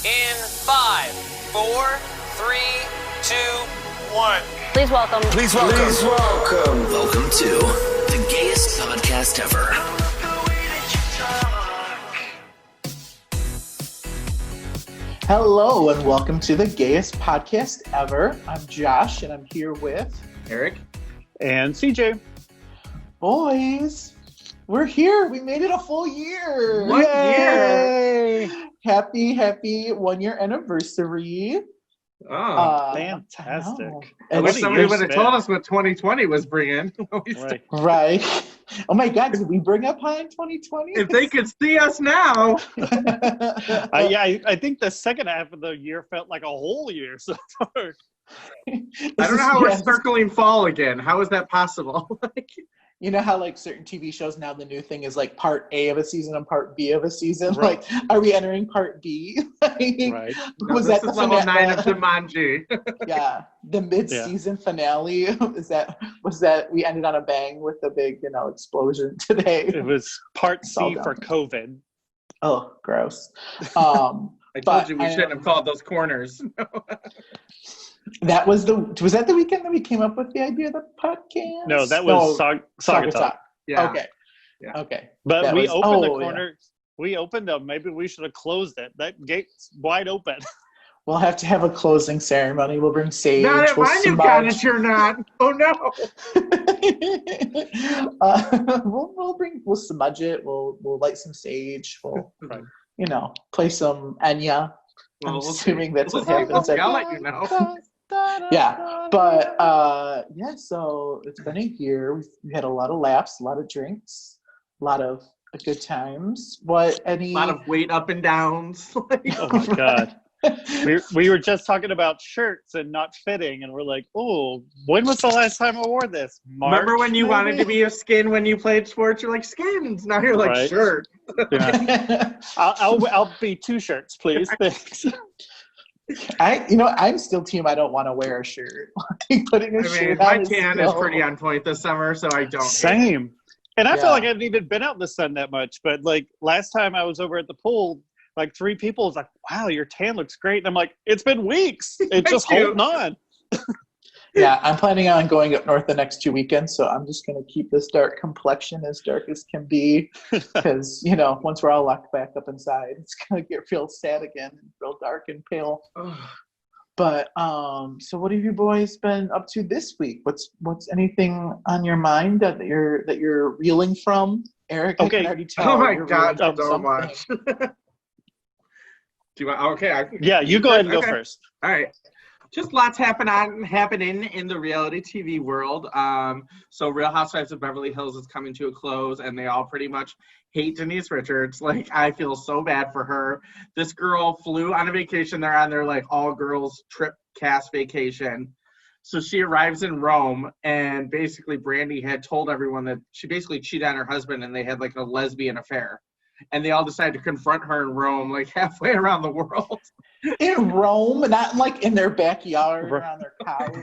In 5, 4, 3, 2, 1. Please welcome. Please welcome. Please welcome. Welcome to the gayest podcast ever. Hello and welcome to the gayest podcast ever. I'm Josh and I'm here with Eric and CJ. Boys. We're here. We made it a full year. 1 year. Happy 1 year anniversary. Oh, fantastic. I wish somebody would have told us what 2020 was bringing. Right. Oh my God, did we bring up high in 2020? If they could see us now. I think the second half of the year felt like a whole year so far. I don't know how we're circling fall again. How is that possible? You know how like certain TV shows now the new thing is like part A of a season and part B of a season? Right. Like, are we entering part B? Right. Was this that is the level finale? 9 of Jumanji. Yeah, the mid-season finale. Was that we ended on a bang with the big, explosion today? It was part C Well for done. COVID. Oh, gross. I told you we shouldn't have called those corners. Was that the weekend that we came up with the idea of the podcast? No, that was Saga Talk. Yeah. Okay. Yeah. Okay. But That we was- opened the oh, yeah. corner. We opened them. Maybe we should have closed it. That gate's wide open. We'll have to have a closing ceremony. We'll bring sage. Not at we'll my new smudge. cottage, you're not. Oh no. We'll smudge it. We'll light some sage. We'll Right. play some Enya. I'm Well, we'll assuming see. that's We'll what see. happens. I'll let you know. Yeah, but so it's been a year. We had a lot of laughs, a lot of drinks, a lot of good times. A lot of weight up and downs. Oh my God. We were just talking about shirts and not fitting, and we're like, oh, when was the last time I wore this? March, Remember when you maybe? wanted to be a skin when you played sports? You're like, skins. Now you're like, Right. shirt. Yeah. I'll be 2 shirts, please. Thanks. I'm still team. I don't want to wear a shirt. Putting a shirt My on tan is pretty on point this summer, so I don't. Same. And I Yeah. feel like I haven't even been out in the sun that much. But like last time I was over at the pool, like 3 people was like, wow, your tan looks great. And I'm like, it's been weeks. It's just Thank you. holding on. Yeah, I'm planning on going up north the next 2 weekends, so I'm just going to keep this dark complexion as dark as can be, because once we're all locked back up inside, it's going to get real sad again, and real dark and pale. But so what have you boys been up to this week? What's anything on your mind that you're reeling from? Eric, I Okay. can already tell. Oh my you're God, reeling from so something. much. Do you want? Okay. Yeah, you go ahead and go Okay. first. All right. Just lots happening in the reality TV world. So Real Housewives of Beverly Hills is coming to a close, and they all pretty much hate Denise Richards. Like, I feel so bad for her. This girl flew on a vacation. They're on their like all girls trip cast vacation. So she arrives in Rome, and basically Brandy had told everyone that she basically cheated on her husband, and they had like a lesbian affair. And they all decided to confront her in Rome, like halfway around the world. In Rome, not like in their backyard or on their couch.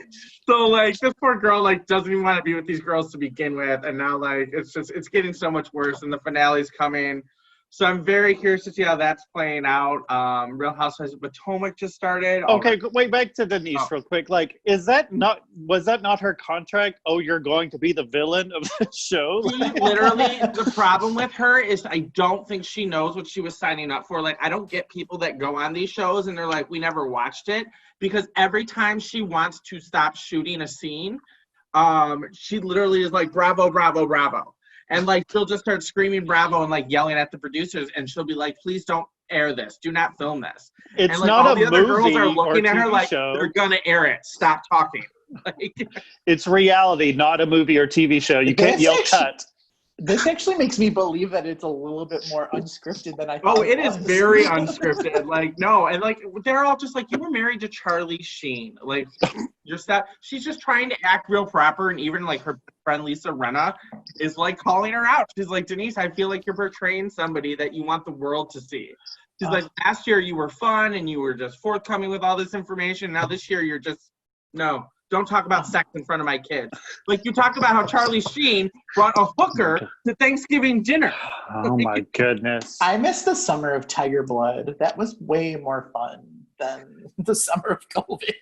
So like this poor girl like doesn't even want to be with these girls to begin with, and now like it's getting so much worse, and the finale's coming. So I'm very curious to see how that's playing out. Real Housewives of Potomac just started. Okay, wait, back to Denise real quick. Like, was that not her contract? Oh, you're going to be the villain of the show? Literally, the problem with her is I don't think she knows what she was signing up for. Like, I don't get people that go on these shows and they're like, we never watched it, because every time she wants to stop shooting a scene, she literally is like, bravo, bravo, bravo. And like she'll just start screaming bravo and like yelling at the producers, and she'll be like, please don't air this. Do not film this. It's and like not all a the other girls movie are or looking at her TV like show. they're gonna air it. Stop talking. Like, It's reality, not a movie or TV show. You can't yell cut. This actually makes me believe that it's a little bit more unscripted than I thought. oh, it is was. very unscripted. Like, no, and like they're all just like, you were married to Charlie Sheen. Like, she's just trying to act real proper, and even like her friend Lisa Rinna is like calling her out. She's like, Denise, I feel like you're portraying somebody that you want the world to see. She's like, last year you were fun and you were just forthcoming with all this information. Now this year you're just, no, don't talk about sex in front of my kids. Like, you talked about how Charlie Sheen brought a hooker to Thanksgiving dinner. Oh my goodness. I miss the summer of Tiger Blood. That was way more fun than the summer of COVID.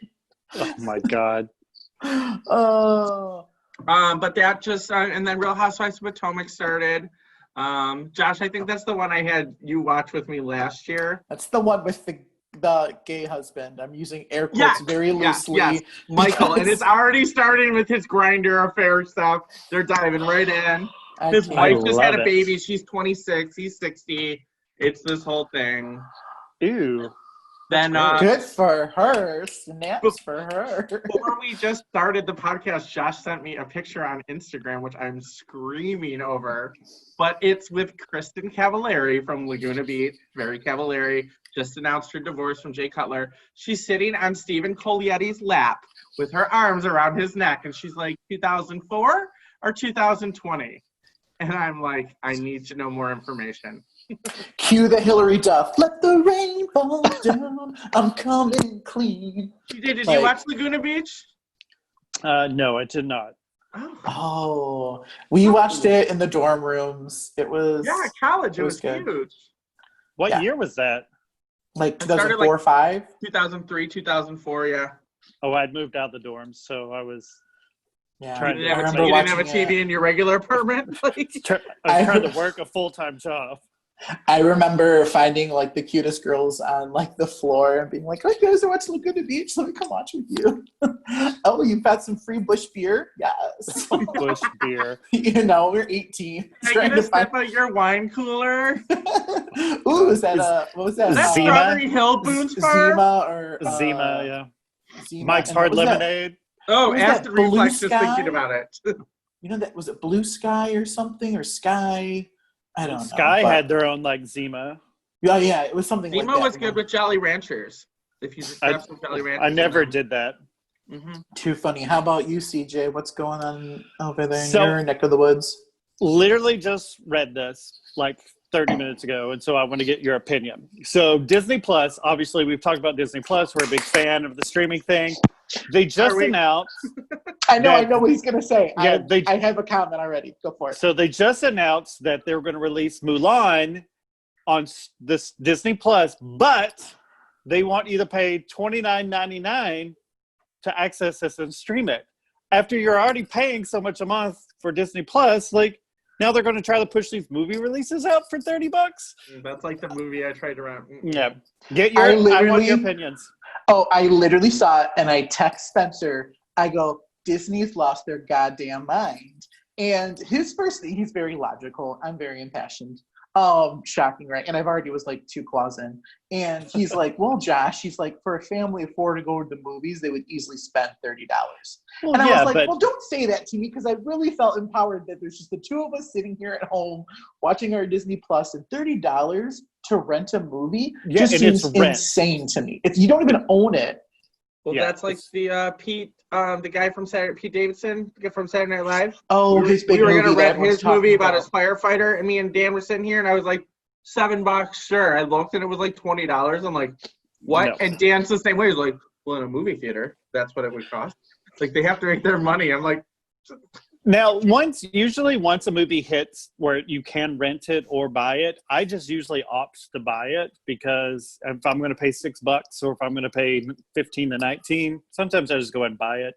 Oh my God. Oh. But that just, and then Real Housewives of Potomac started. Josh, I think that's the one I had you watch with me last year. That's the one with the gay husband. I'm using air quotes very loosely. Yes, Michael. And it's already starting with his grinder affair stuff. They're diving right in. His wife just had a baby. She's 26. He's 60. It's this whole thing. Ew. Then good for her. Snaps for her. Before we just started the podcast, Josh sent me a picture on Instagram, which I'm screaming over. But it's with Kristen Cavallari from Laguna Beach. Very Cavallari. Just announced her divorce from Jay Cutler. She's sitting on Stephen Colletti's lap with her arms around his neck. And she's like, 2004 or 2020? And I'm like, I need to know more information. Cue the Hillary Duff. Let the rain fall down. I'm coming clean. Did you watch Laguna Beach? No, I did not. Oh, we watched it in the dorm rooms. It was college. It was huge. What year was that? Like 2004 or 5? 2003, 2004. Yeah. Oh, I'd moved out the dorms, so I was. Yeah, you didn't have a TV in your regular apartment. I was trying to work a full-time job. I remember finding like the cutest girls on like the floor and being like, "Oh, you guys are watching Laguna Beach. Let me come watch with you." Oh, you've got some free Bush beer? Yes. Bush beer. You know, we're 18. Trying to step out your wine cooler. Ooh, is that what was that? Is that Strawberry Hill Boone's Bar? Zima, yeah. Zima. Mike's Hard Lemonade. Acid reflex just thinking about it. You know, that was it Blue Sky or something, or Sky? I don't know. Sky had their own like Zima. Yeah, it was something Zima like that. was good with Jolly Ranchers. If you just have some Jolly Ranchers. I never did that. Mm-hmm. Too funny. How about you, CJ? What's going on over there in your neck of the woods? Literally just read this like 30 minutes ago, and so I want to get your opinion. So Disney Plus, obviously we've talked about Disney Plus. We're a big fan of the streaming thing. They just announced. I know what he's going to say. Yeah, I have a comment already. Go for it. So they just announced that they were going to release Mulan on this Disney Plus, but they want you to pay $29.99 to access this and stream it. After you're already paying so much a month for Disney Plus, like now they're going to try to push these movie releases out for $30. That's like the movie I tried to run. Yeah, I want your opinions. Oh, I literally saw it, and I text Spencer. I go, Disney's lost their goddamn mind. And his first thing, he's very logical. I'm very impassioned. Shocking, right? And I've already was like 2 claws in. And he's like, well, Josh, he's like, for a family of 4 to go to the movies, they would easily spend $30. Well, and I was like, well, don't say that to me, because I really felt empowered that there's just the 2 of us sitting here at home watching our Disney Plus, and $30 to rent a movie just seems insane to me. You don't even own it. Well, that's like the Pete, the guy from Pete Davidson from Saturday Night Live. Oh, his big movie. We were going to rent his movie about his firefighter, and me and Dan were sitting here, and I was like, $7, sure. I looked, and it was like $20. I'm like, what? No. And Dan's the same way. He's like, well, in a movie theater, that's what it would cost. Like, they have to make their money. I'm like... Now, usually once a movie hits where you can rent it or buy it, I just usually opt to buy it, because if I'm going to pay $6 or if I'm going to pay 15 to 19, sometimes I just go ahead and buy it.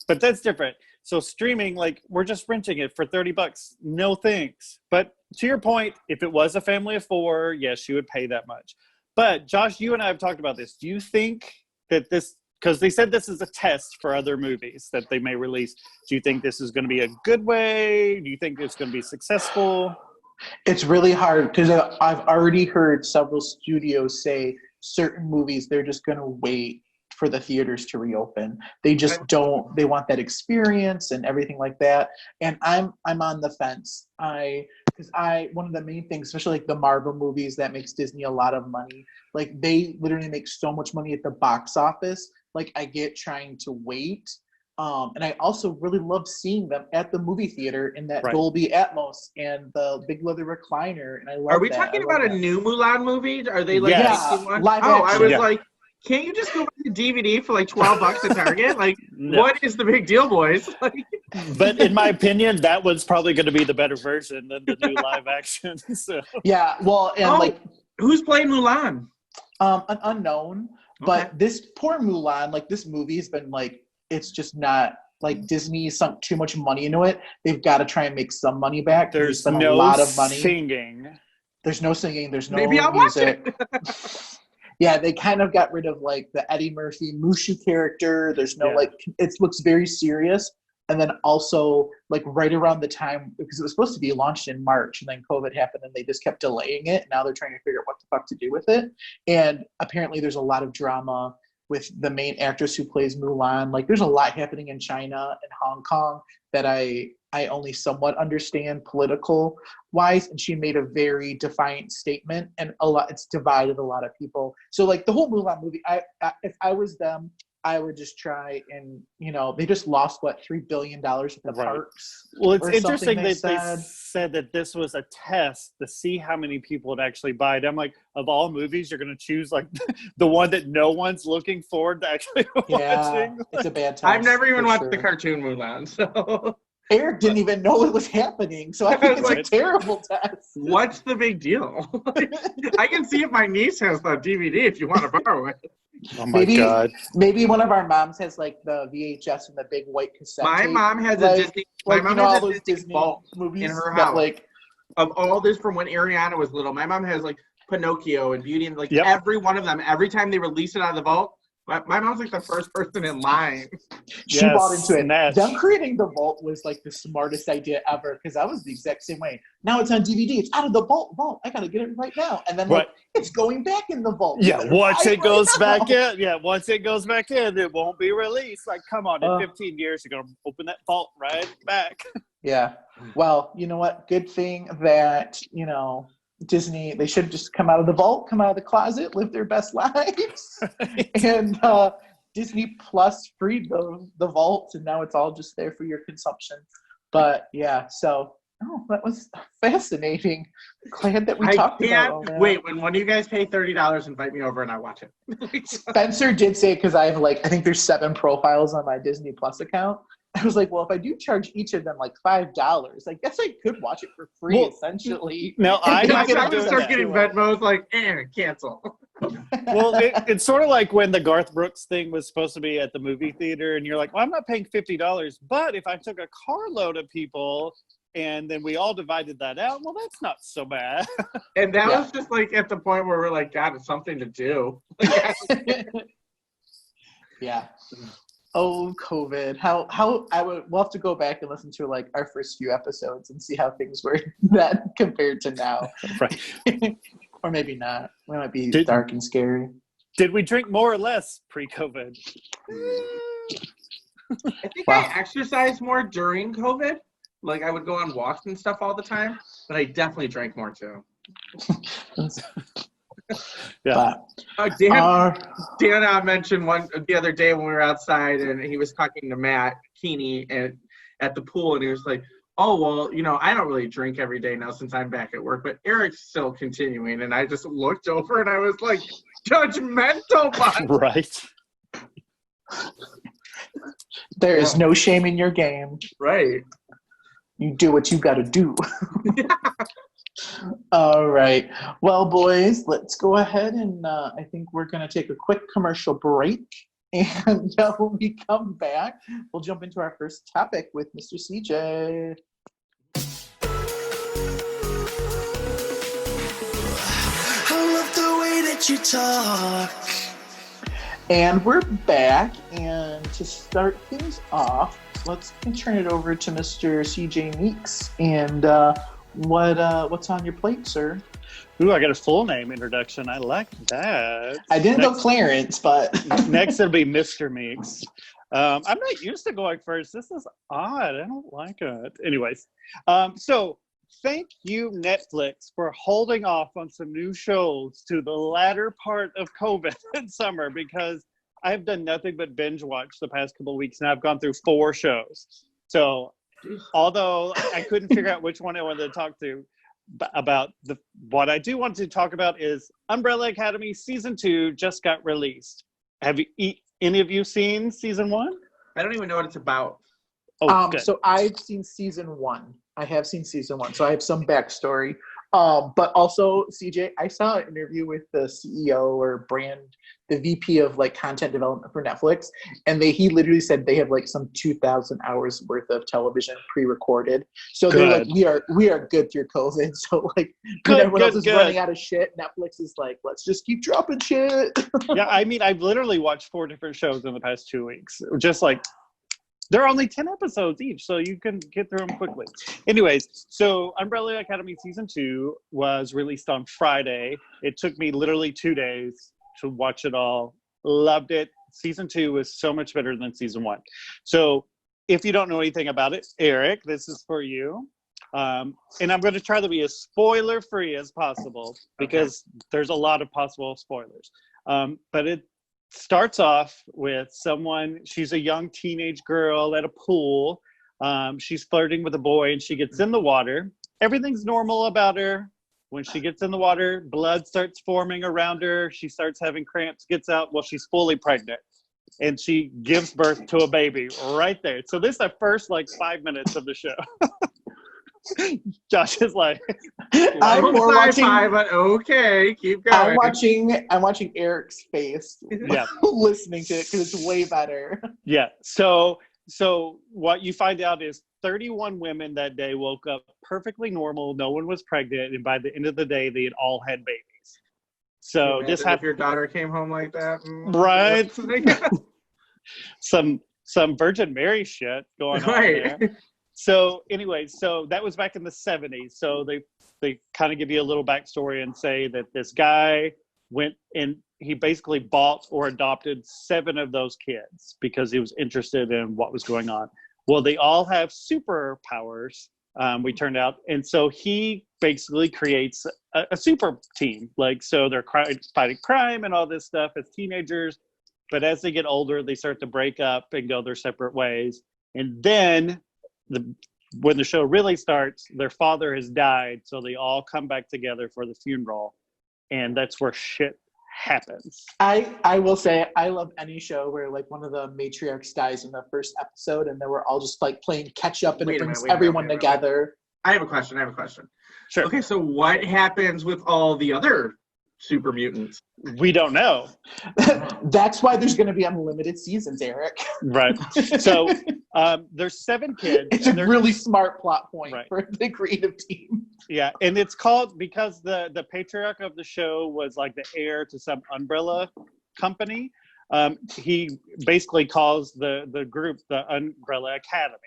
But that's different. So streaming, like, we're just renting it for $30. No thanks. But to your point, if it was a family of 4, yes, you would pay that much. But Josh, you and I have talked about this. Do you think that this, because they said this is a test for other movies that they may release, do you think this is going to be a good way? Do you think it's going to be successful? It's really hard, because I've already heard several studios say certain movies, they're just going to wait for the theaters to reopen. They just don't, they want that experience and everything like that. And I'm on the fence. One of the main things, especially like the Marvel movies, that makes Disney a lot of money. Like, they literally make so much money at the box office. Like, I get trying to wait. And I also really love seeing them at the movie theater in that Dolby Atmos and the big leather recliner. And I love that. Are we talking about a new Mulan movie? Are they like live action? I was like, can't you just go buy the DVD for like $12 at Target? Like, No. what is the big deal, boys? Like, But in my opinion, that was probably going to be the better version than the new live action. So Yeah, well, and like who's playing Mulan? an unknown, but Okay. this poor Mulan, like this movie has been like, it's just not like Disney sunk too much money into it. They've got to try and make some money back. there's Spent no a lot of money. singing. There's no singing. There's no Maybe I'll watch music. it. Yeah, they kind of got rid of like the Eddie Murphy Mushu character. There's no Yeah. like, it looks very serious. And then also like right around the time, because it was supposed to be launched in March and then COVID happened and they just kept delaying it. Now they're trying to figure out what the fuck to do with it. And apparently there's a lot of drama with the main actress who plays Mulan. Like there's a lot happening in China and Hong Kong that I only somewhat understand political wise. And she made a very defiant statement and it's divided a lot of people. So like the whole Mulan movie, if I was them, I would just try and, they just lost $3 billion at the Right. parks. Well, it's or interesting something that they said that this was a test to see how many people would actually buy it. I'm like, of all movies, you're going to choose like the one that no one's looking forward to actually Yeah, watching. it's a bad test. I've never even for watched sure. the cartoon Mulan, so Eric didn't even know it was happening, so I think it's a Right. terrible test. what's the big deal? I can see if my niece has the DVD if you want to borrow it. Oh my Maybe- God. Maybe one of our moms has like the VHS and the big white cassette. My tape. mom has Like- a Disney. My Like mom all has a those Disney Disney vault movies in her that, house like of all this from when Ariana was little. My mom has like Pinocchio and Beauty and like Yep. every one of them. Every time they release it out of the vault, my mom's like the first person in line. she Yes, bought into it. Snatch. Them creating the vault was like the smartest idea ever because I was the exact same way. Now it's on DVD. It's out of the vault. I gotta get it right now. And then like Right. it's going back in the vault. Yeah, once Right it goes now. back in, it won't be released. Like, come on, in 15 years, you're gonna open that vault right back. Yeah. Well, you know what? Good thing that, Disney, they should just come out of the vault, come out of the closet, live their best lives. And Disney Plus freed the vault, and now it's all just there for your consumption. But yeah, so that was fascinating. Glad that we talked about all that. Wait, when one of you guys pay $30, invite me over and I watch it. Spencer did say, because I have I think there's 7 profiles on my Disney Plus account. I was like, well, if I do charge each of them like $5, I guess I could watch it for free, Well, essentially. Now, I Yeah, I'm get gonna doing start that. getting Venmos like, cancel. Well, it's sort of like when the Garth Brooks thing was supposed to be at the movie theater, and you're like, well, I'm not paying $50, but if I took a carload of people and then we all divided that out, well, that's not so bad. And that Yeah. was just like at the point where we're like, God, it's something to do. Yeah. Oh, COVID. We'll have to go back and listen to like our first few episodes and see how things were then compared to now. Right. Or maybe not. We might be Did- dark and scary. Did we drink more or less pre-COVID? I think Wow. I exercised more during COVID. Like I would go on walks and stuff all the time, but I definitely drank more too. Yeah. But, Dan mentioned the other day when we were outside and he was talking to Matt Keeney at the pool and he was like, oh, well, I don't really drink every day now since I'm back at work, but Eric's still continuing. And I just looked over and I was like, judgmental, bud. Right. there is no shame in your game. Right. You do what you got to do. All right. Well, boys, let's go ahead and I think we're going to take a quick commercial break. And when we come back, we'll jump into our first topic with Mr. CJ. I love the way that you talk. And we're back. And to start things off, let's turn it over to Mr. CJ Meeks. And what's on your plate, sir? Ooh, I got a full name introduction. I like that. I didn't go Clarence, but Next, it'll be Mr. Meeks. I'm not used to going first. This is odd. I don't like it. Anyways, so thank you, Netflix, for holding off on some new shows to the latter part of COVID in summer, because I've done nothing but binge watch the past couple of weeks, and I've gone through 4 shows. So although I couldn't figure out which one I wanted to talk to about, what I do want to talk about is Umbrella Academy Season 2 just got released. Have any of you seen season 1? I don't even know what it's about. Oh, good. So I've seen season 1. I have seen season 1, so I have some backstory. But also, CJ, I saw an interview with the CEO or the VP of like content development for Netflix, and he literally said they have like some 2,000 hours worth of television pre-recorded. So they're like, we are good through COVID. So like, when everyone else is running out of shit, Netflix is like, let's just keep dropping shit. Yeah, I mean, I've literally watched 4 different shows in the past 2 weeks. Just like, they're only 10 episodes each, so you can get through them quickly. Anyways, so Umbrella Academy Season 2 was released on Friday. It took me literally 2 days to watch it all. Loved it. Season 2 was so much better than Season 1. So if you don't know anything about it, Eric, this is for you. And I'm going to try to be as spoiler-free as possible because there's a lot of possible spoilers. But it starts off with she's a young teenage girl at a pool. She's flirting with a boy and she gets in the water. Everything's normal about her. When she gets in the water, blood starts forming around her. She starts having cramps, gets out. Well, she's fully pregnant. And she gives birth to a baby right there. So this is the first 5 minutes of the show. Josh is like, I'm more watching, but okay, keep going. I'm watching Eric's face. Yeah. Listening to it because it's way better. Yeah. So what you find out is 31 women that day woke up perfectly normal. No one was pregnant, and by the end of the day, they had all had babies. So this happened. If your daughter came home like that, right? some Virgin Mary shit going on there. So anyway, so that was back in the 70s. So they kind of give you a little backstory and say that this guy went and he basically bought or adopted 7 of those kids because he was interested in what was going on. Well, they all have superpowers, we turned out. And so he basically creates a super team. So they're fighting crime and all this stuff as teenagers. But as they get older, they start to break up and go their separate ways. And then when the show really starts, their father has died, so they all come back together for the funeral, and that's where shit happens. I will say I love any show where one of the matriarchs dies in the first episode, and then we're all just playing catch up, and it brings everyone together. I have a question. Sure. Okay, so what happens with all the other super mutants? We don't know. That's why there's going to be unlimited seasons, Eric. Right. So there's 7 kids. It's a really smart plot point for the creative team. Yeah, and it's called because the patriarch of the show was the heir to some umbrella company. He basically calls the group the Umbrella Academy.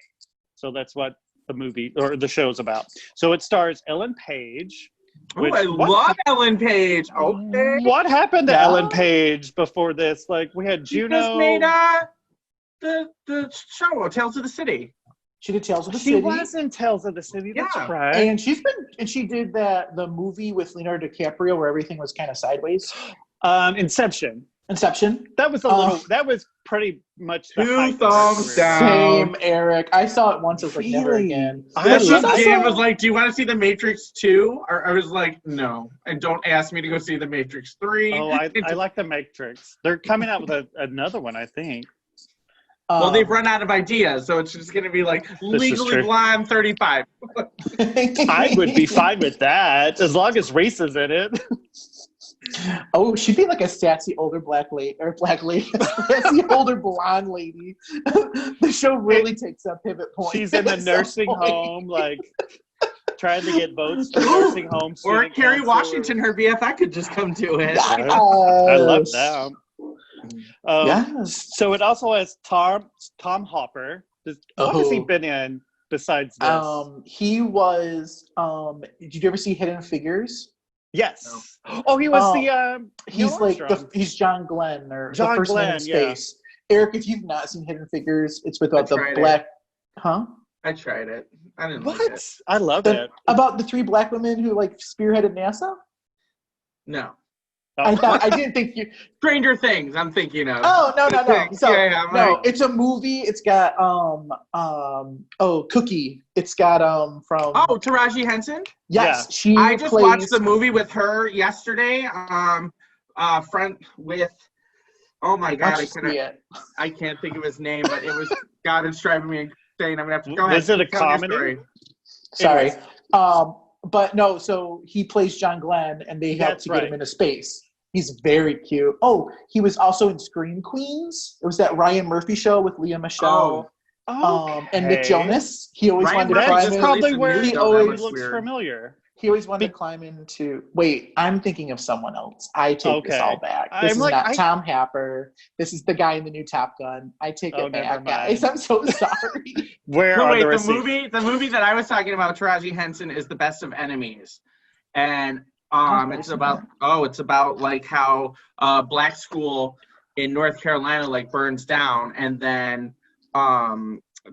So that's what the movie or the show's about. So it stars Ellen Page. I love Ellen Page. Okay. What happened to Ellen Page before this? We had Juno. She just made the show Tales of the City. She did Tales of the City. She was in Tales of the City. That's right. And she did the movie with Leonardo DiCaprio where everything was kind of sideways. Inception. That was that was pretty much 2 thumbs down. Same, Eric. I saw it once. I was like, never again. Dan was like, "Do you want to see The Matrix 2?" Or I was like, "No." And don't ask me to go see The Matrix 3. Oh, I like The Matrix. They're coming out with another one, I think. Well, they've run out of ideas, so it's just going to be Legally Blonde 35. I would be fine with that as long as race is in it. Oh, she'd be a sassy older black lady, sassy older blonde lady. The show really takes a pivot point. She's in the nursing home, trying to get votes for nursing homes. Or Kerry Washington, her BFF, could just come to it. I love that. So it also has Tom Hopper. What has he been in besides this? He was. Did you ever see Hidden Figures? Yes. No. Oh, he was he's John Glenn or John the first Glenn, man in space. Eric, if you've not seen Hidden Figures, it's with the black. Huh? I tried it. I didn't like it. I love it. About the 3 black women who spearheaded NASA? No. I didn't think you. Stranger Things. I'm thinking of. Oh no! So, it's a movie. It's got Cookie. It's got from. Oh, Taraji Henson. Yes, yeah. I just watched the movie with her yesterday. Friend with. Oh my God, I I can't think of his name, but it was, God, it's driving me insane. I'm going to have to go ahead. Was it a Tell your comedy? story. Sorry. Anyways. But no, so he plays John Glenn, and they helped That's to get right. him into space. He's very cute. Oh, he was also in Scream Queens. It was that Ryan Murphy show with Leah Michelle and Nick Okay. Jonas. He always Ryan wanted to Murphy climb just in. released Probably a where new he show that always looks looks weird. familiar. He always wanted to climb into. Wait, I'm thinking of someone else. I take this Okay. all back. This I'm is like, not Tom Happer. This is the guy in the new Top Gun. I take Oh, it never back, mind. guys. I'm so sorry. Where No, are wait, the the receipts? movie that I was talking about, Taraji Henson, is The Best of Enemies. And it's about like how black school in North Carolina like burns down, and then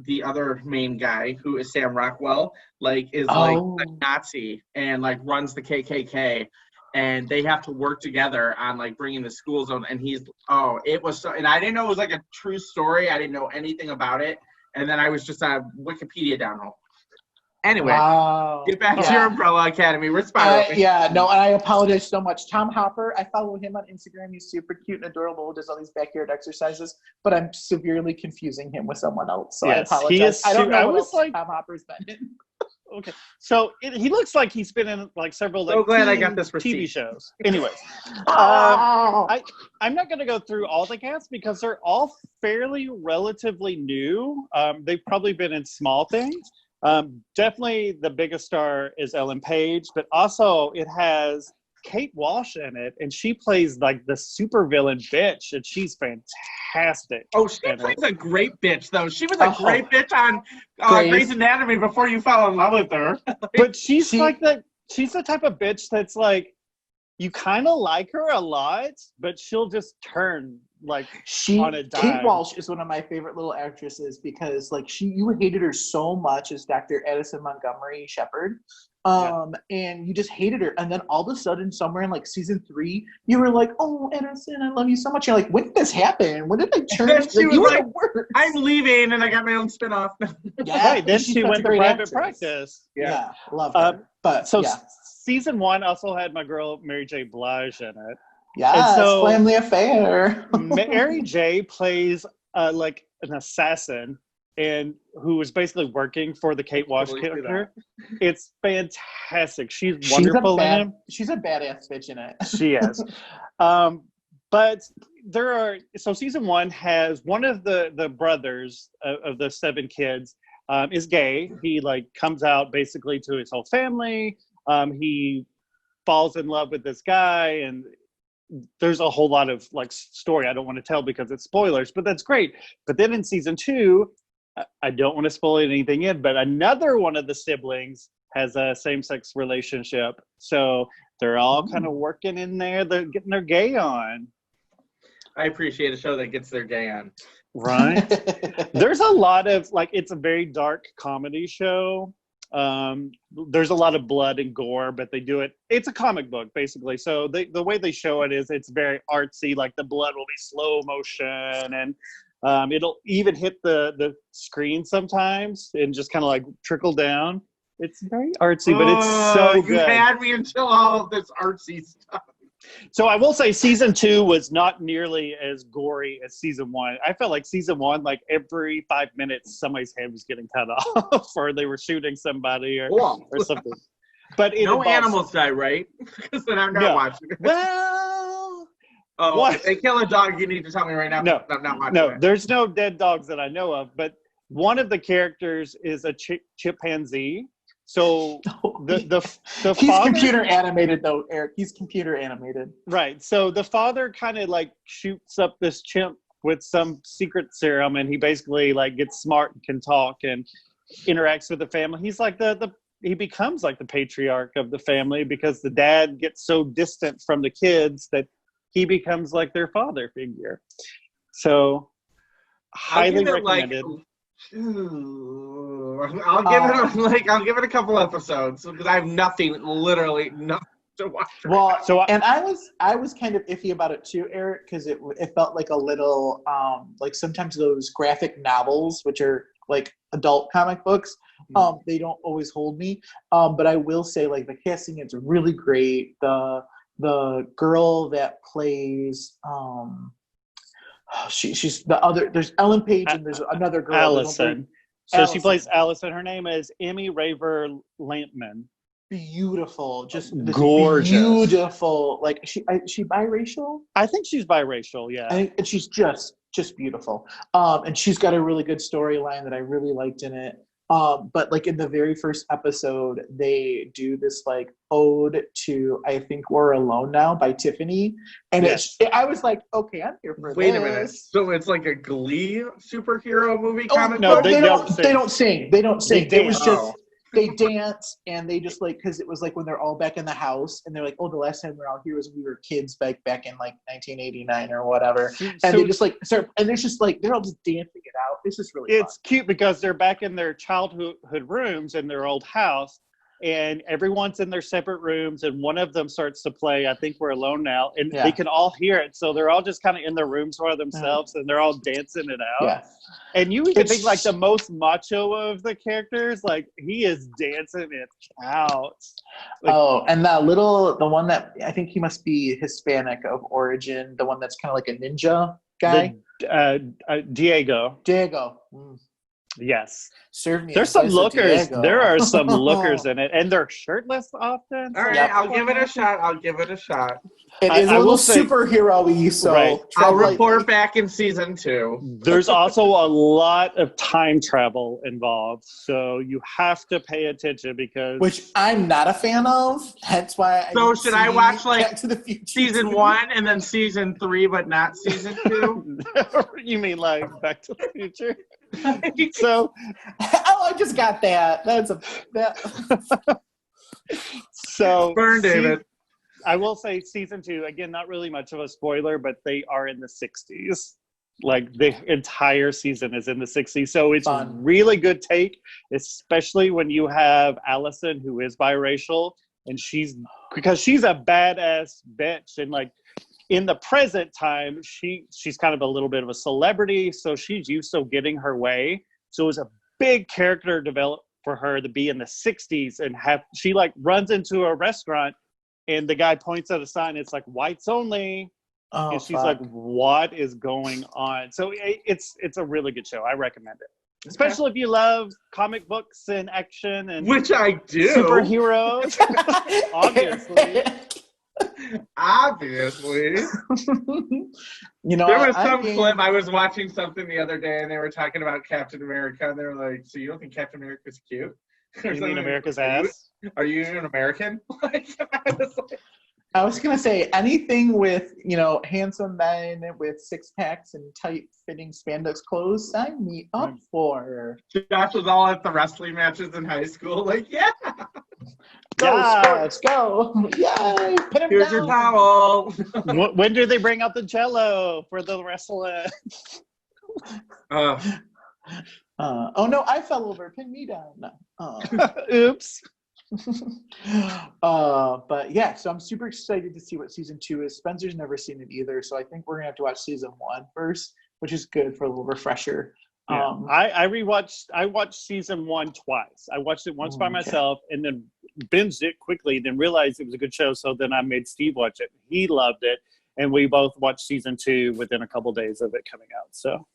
the other main guy, who is Sam Rockwell, like is like a Nazi and like runs the KKK, and they have to work together on like bringing the school zone. And it was so, and I didn't know it was like a true story. I didn't know anything about it, and then I was just on Wikipedia download. Anyway, get back to your Umbrella Academy. We're spiraling. And I apologize so much. Tom Hopper, I follow him on Instagram. He's super cute and adorable, does all these backyard exercises, but I'm severely confusing him with someone else. So Yes, I apologize. he is. I don't know I what was else like, Tom Hopper's been in. okay, so he looks like he's been in like several like So glad I got this TV receipt. shows. Anyways, Oh. I'm not going to go through all the cast because they're all fairly relatively new. They've probably been in small things. Definitely the biggest star is Ellen Page, but also it has Kate Walsh in it, and she plays like the supervillain bitch, and she's fantastic. Oh, she plays a great bitch, though. She was a great bitch on Grey's Anatomy before you fell in love with her. But she's like that. She's the type of bitch that's like, you kind of like her a lot, but she'll just turn like on a dime. Kate Walsh is one of my favorite little actresses because like you hated her so much as Dr. Addison Montgomery Shepherd. And you just hated her, and then all of a sudden somewhere in like season 3 you were like, oh, Addison, I love you so much. You're like, when did this happen? When did I turn? She was like, the worst. I'm leaving and I got my own spinoff. Right, then she went to private practice. Love her. But season 1 also had my girl Mary J. Blige in it. Yes, so, family affair. Mary J. plays like an assassin, and who is basically working for the Kate Walsh character. It's fantastic. She's wonderful in him. She's a badass bitch in it. She is. But season 1 has one of the brothers of the 7 kids is gay. He like comes out basically to his whole family. He falls in love with this guy, and there's a whole lot of like story I don't want to tell because it's spoilers, but that's great. But then in season 2, I don't want to spoil anything in, but another one of the siblings has a same-sex relationship. So they're all kind of working in there. They're getting their gay on. I appreciate a show that gets their gay on. Right. There's a lot of like, it's a very dark comedy show. There's a lot of blood and gore, but they do it. It's a comic book basically. So the way they show it is it's very artsy. Like the blood will be slow motion, and it'll even hit the screen sometimes and just kind of like trickle down. It's very artsy, but it's so good. You had me until all of this artsy stuff. So I will say season 2 was not nearly as gory as season 1. I felt like season 1, like every 5 minutes, somebody's head was getting cut off, or they were shooting somebody, or something. But no animals die, right? Because then I'm not watching it. Well, if they kill a dog, you need to tell me right now. No, I'm not watching it. There's no dead dogs that I know of. But one of the characters is a chimpanzee. So the he's father, computer animated though, Eric. He's computer animated. Right. So the father kind of like shoots up this chimp with some secret serum, and he basically like gets smart and can talk and interacts with the family. He's like he becomes like the patriarch of the family because the dad gets so distant from the kids that he becomes like their father figure. So highly recommended. I'll give it a couple episodes because I have nothing to watch. And I was kind of iffy about it too, Eric, because it felt like a little like sometimes those graphic novels, which are like adult comic books, they don't always hold me. But I will say like the casting is really great. The girl that plays she's the other. There's Ellen Page and there's another girl. Allison. So Allison. she plays Allison. Her name is Emmy Raver Lampman. Beautiful, just this gorgeous, beautiful. Like she biracial? I think she's biracial. Yeah, and she's just beautiful. And she's got a really good storyline that I really liked in it. But like in the very first episode, they do this like ode to I Think We're Alone Now by Tiffany, and I was like, okay, I'm here for this. Wait a minute. So it's like a Glee superhero movie comic? No, they don't sing. They don't sing. They it was just they dance and they just like because it was like when they're all back in the house and they're like, oh, the last time we were all here was when we were kids back in like 1989 or whatever, and they just like start and there's just like they're all just dancing it out. It's just really fun. Cute because they're back in their childhood rooms in their old house, and everyone's in their separate rooms, and one of them starts to play I Think We're Alone Now, and they can all hear it, so they're all just kind of in their rooms by themselves, and they're all dancing it out. Yeah. And you even think like the most macho of the characters, like he is dancing it out. Like, and the one that I think he must be Hispanic of origin, the one that's kind of like a ninja guy. Diego. Mm. Yes. Serve me. There's some lookers. Diego. There are some lookers in it, and they're shirtless often. All right, I'll give it a shot. It is a little say, superhero-y, so right. I'll report back in season 2. There's also a lot of time travel involved, so you have to pay attention because which I'm not a fan of. Hence why. So should I watch like Back to the Future season 1 and then season 3, but not season 2? You mean like Back to the Future? So, I just got that. So burn, David. I will say season 2, again, not really much of a spoiler, but they are in the 60s. Like the entire season is in the 60s. So it's a really good take, especially when you have Allison, who is biracial, and she's a badass bitch. And like in the present time, she's kind of a little bit of a celebrity. So she's used to getting her way. So it was a big character developed for her to be in the 60s and she like runs into a restaurant and the guy points at a sign. It's like whites only. And she's like, what is going on? So it's a really good show. I recommend it. Especially if you love comic books and action and which I do. Superheroes. Obviously. There was some clip. I was watching something the other day and they were talking about Captain America and they were like, so you don't think Captain America's cute? You mean America's ass? Are you an American? I was going to say anything with, handsome men with six packs and tight fitting spandex clothes, sign me up for. Josh was all at the wrestling matches in high school. Like, yeah. Go, sports, go. Yay. Here's your towel. When do they bring out the Jell-O for the wrestling? Oh, no, I fell over. Pin me down. No. Oops. But yeah, so I'm super excited to see what season 2 is. Spencer's never seen it either, so I think we're gonna have to watch season 1 first, which is good for a little refresher. Yeah. I watched season 1 twice. I watched it once by myself and then binged it quickly, then realized it was a good show, so then I made Steve watch it. He loved it, and we both watched season 2 within a couple days of it coming out. So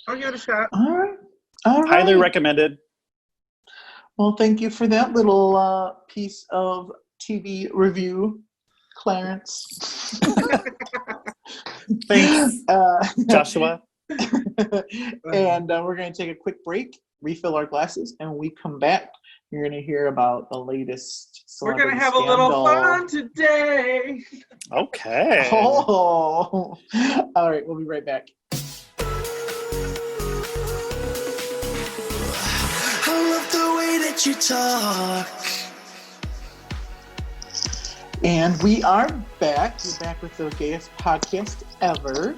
I'll give it a shot. All right. Highly recommended. Well, thank you for that little piece of TV review, Clarence. Thanks, Joshua. And we're going to take a quick break, refill our glasses, and when we come back, you're going to hear about the latest celebrity We're going to have scandal. a little fun today. Okay. Oh. All right, we'll be right back. You talk. And we are back. We're back with the gayest podcast ever.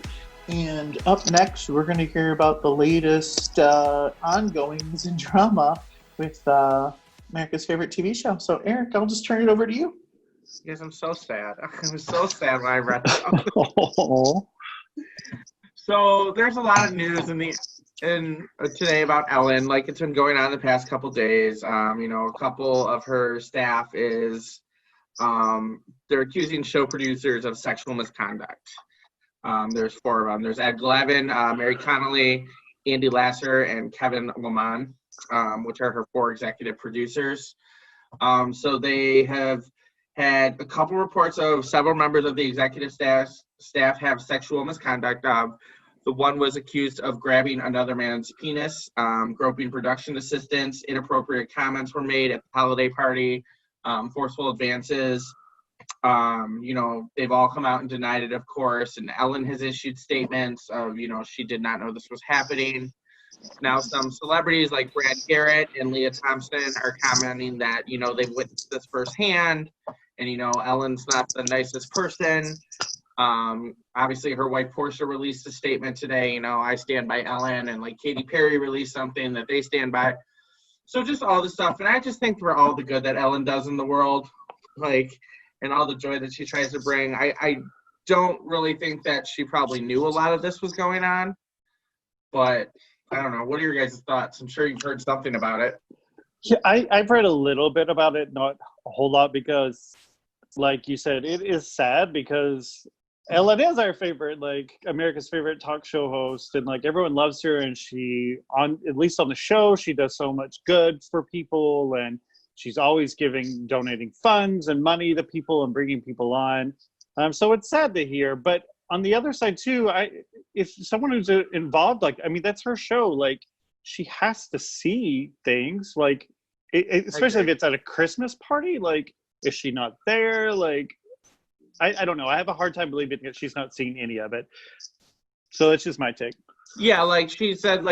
And up next, we're going to hear about the latest ongoings and drama with America's favorite TV show. So, Eric, I'll just turn it over to you. Yes, I'm so sad. I was so sad when I read that. So there's a lot of news today about Ellen. Like, it's been going on the past couple days. A couple of her staff they're accusing show producers of sexual misconduct. There's 4 of them. There's Ed Glavin, Mary Connolly, Andy Lasser, and Kevin Lamont, which are her 4 executive producers. So they have had a couple reports of several members of the executive staff have sexual misconduct. The one was accused of grabbing another man's penis, groping production assistants, inappropriate comments were made at the holiday party, forceful advances. They've all come out and denied it, of course, and Ellen has issued statements of, she did not know this was happening. Now, some celebrities like Brad Garrett and Leah Thompson are commenting that, they've witnessed this firsthand, and, Ellen's not the nicest person. Obviously, her wife Portia released a statement today, I stand by Ellen, and like Katy Perry released something that they stand by. So just all this stuff, and I just think for all the good that Ellen does in the world, and all the joy that she tries to bring, I don't really think that she probably knew a lot of this was going on, but I don't know. What are your guys' thoughts? I'm sure you've heard something about it. Yeah, I've read a little bit about it, not a whole lot, because, like you said, it is sad because Ellen is our favorite, America's favorite talk show host, and everyone loves her, and she, at least on the show, she does so much good for people, and she's always donating funds and money to people and bringing people on. So it's sad to hear, but on the other side too, if someone who's involved, that's her show. She has to see things, especially if it's at a Christmas party. Is she not there? I don't know. I have a hard time believing that she's not seen any of it. So that's just my take. Yeah, she said,